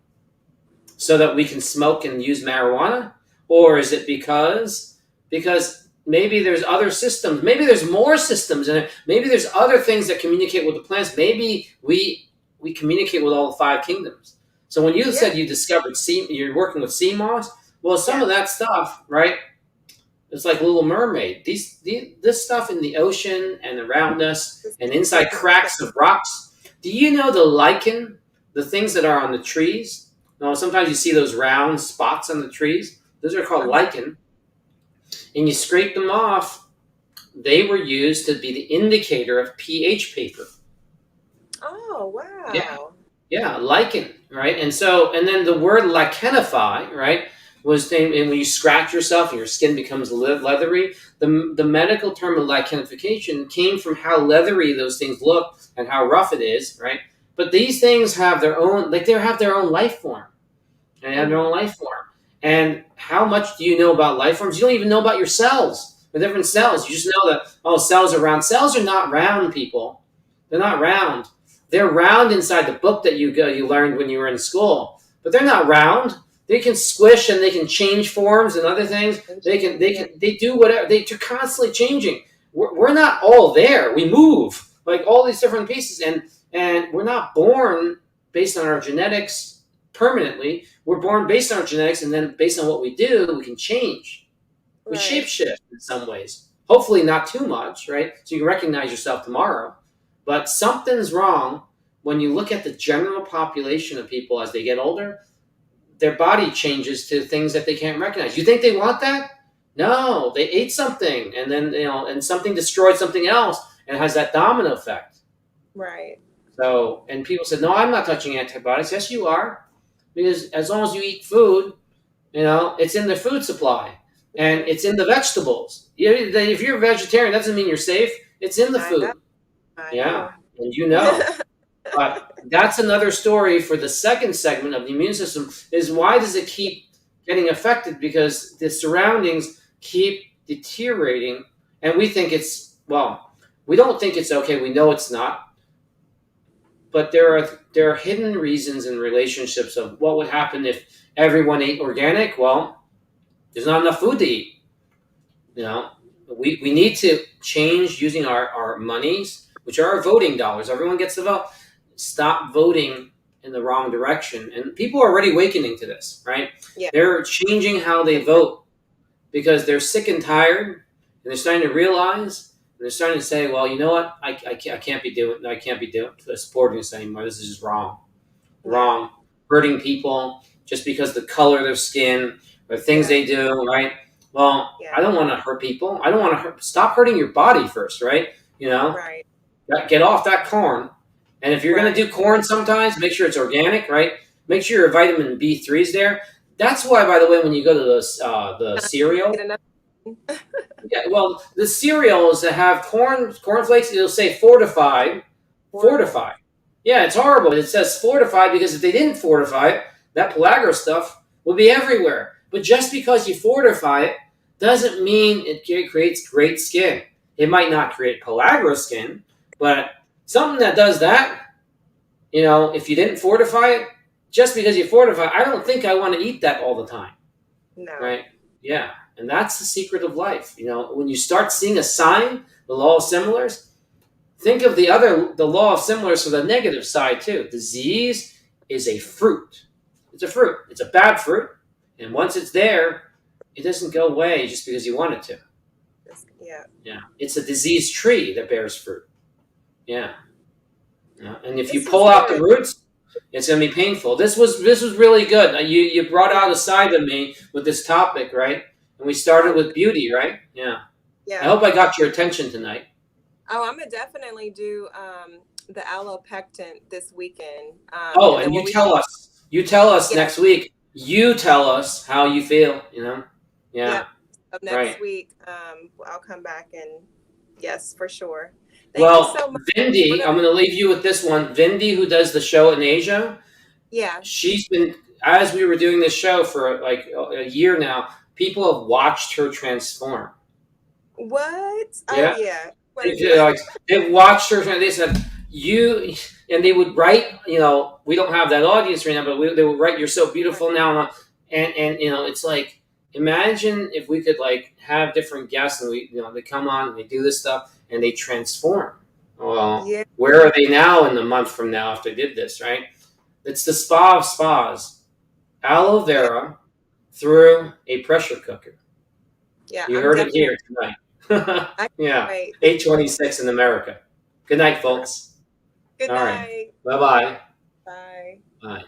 So that we can smoke and use marijuana, or is it because maybe there's other systems, maybe there's more systems in it, maybe there's other things that communicate with the plants, maybe we communicate with all the five kingdoms. So when you Yeah. said you're working with sea moss, well, some of Yes. that stuff, right? It's like Little Mermaid. This stuff in the ocean and around us This and inside different thing. cracks of rocks. Do you know the lichen, the things that are on the trees? No, sometimes you see those round spots on the trees. Those are called Uh-huh. lichen. And you scrape them off. They were used to be the indicator of pH paper. Oh, Yeah. wow. Yeah, lichen, right? And then the word lichenify, right, and when you scratch yourself and your skin becomes leathery, the medical term of lichenification came from how leathery those things look and how rough it is, right? But these things have their own, like they have their own life form, and they have their Mm. own life form. And how much do you know about life forms? You don't even know about your cells. The different cells. You just know that cells are round. Cells are not round, people. They're not round. They're round inside the book that you learned when you were in school, but they're not round. They can squish and they can change forms and other things. They do whatever. They're constantly changing. We're not all there. We move. like all these different pieces, and we're not born based on our genetics permanently. We're born based on our genetics, and then based on what we do, we can change. We Right. shapeshift in some ways. Hopefully, not too much, right? So you can recognize yourself tomorrow. But something's wrong when you look at the general population of people as they get older. Their body changes to things that they can't recognize. You think they want that? No, they ate something, and then and something destroyed something else, and it has that domino effect. Right. So, and people said, "No, I'm not touching antibiotics." Yes, you are, because as long as you eat food, it's in the food supply, and it's in the vegetables. If you're a vegetarian, that doesn't mean you're safe. It's in the I know. food. I Yeah, know. and you know. But that's another story for the second segment of the immune system is why does it keep getting affected? Because the surroundings keep deteriorating, and we think we don't think it's okay. We know it's not, but there are hidden reasons and relationships of what would happen if everyone ate organic. Well, there's not enough food to eat. You know, we need to change using our monies, which are our voting dollars. Everyone gets to vote. Stop voting in the wrong direction. And people are already awakening to this, right? Yeah. They're changing how they vote because they're sick and tired, and they're starting to realize, and they're starting to say, well, you know what? I can't be doing supporting this anymore. This is just wrong. Yeah. Wrong. Hurting people just because the color of their skin or things Yeah. they do, right? Well, Yeah. I don't want to hurt people. I don't want to stop hurting your body first, right? Right. Get off that corn. And if you're going Right. to do corn sometimes, make sure it's organic, right? Make sure your vitamin B3 is there. That's why, by the way, when you go to the cereal, Get another. yeah, well, the cereals that have cornflakes, it'll say fortified, fortified. Yeah, it's horrible. But it says fortified because if they didn't fortify it, that pellagra stuff would be everywhere. But just because you fortify it doesn't mean it creates great skin. It might not create pellagra skin, but something that does that, if you didn't fortify it, just because you fortify, I don't think I want to eat that all the time, No. right? Yeah, and that's the secret of life. When you start seeing a sign, the law of similars, think of the law of similars for the negative side too. Disease is a fruit. It's a fruit. It's a bad fruit, and once it's there, it doesn't go away just because you want it to. Yeah. Yeah, it's a diseased tree that bears fruit. Yeah. Yeah. And if you This was pull out the good. roots, it's going to be painful. This was really good. You brought out a side of me with this topic, right? And we started with beauty, right? Yeah. I Yeah. hope I got your attention tonight. Oh, I'm gonna definitely do the allopectin this weekend. Oh, And then and when you we tell us. You tell us yeah, next week. You tell us how you feel. Yeah. yep. Of next Right. week, I'll come back and yes, for sure. Thank you Well, so much. We're Vindy, gonna I'm going to leave you with this one. Vindy, who does the show in Asia, yeah. she's been, as we were doing this show for like a year now, people have watched her transform. What? Oh Yeah. yeah. Want to do They watched her. They said you, and they would write. We don't have that audience right now, but they would write, "You're so beautiful now," and it's like imagine if we could like have different guests and they come on and they do this stuff and they transform. Well, yeah. where are they now in the month from now if they did this, right? It's the spa of spas, aloe Yeah. vera through a pressure cooker. Yeah. You I'm heard it definitely here tonight. I can't Yeah, wait. Thank you. 8:26 in America. Good night, folks. Good All right. night. Bye-bye. Bye. Bye.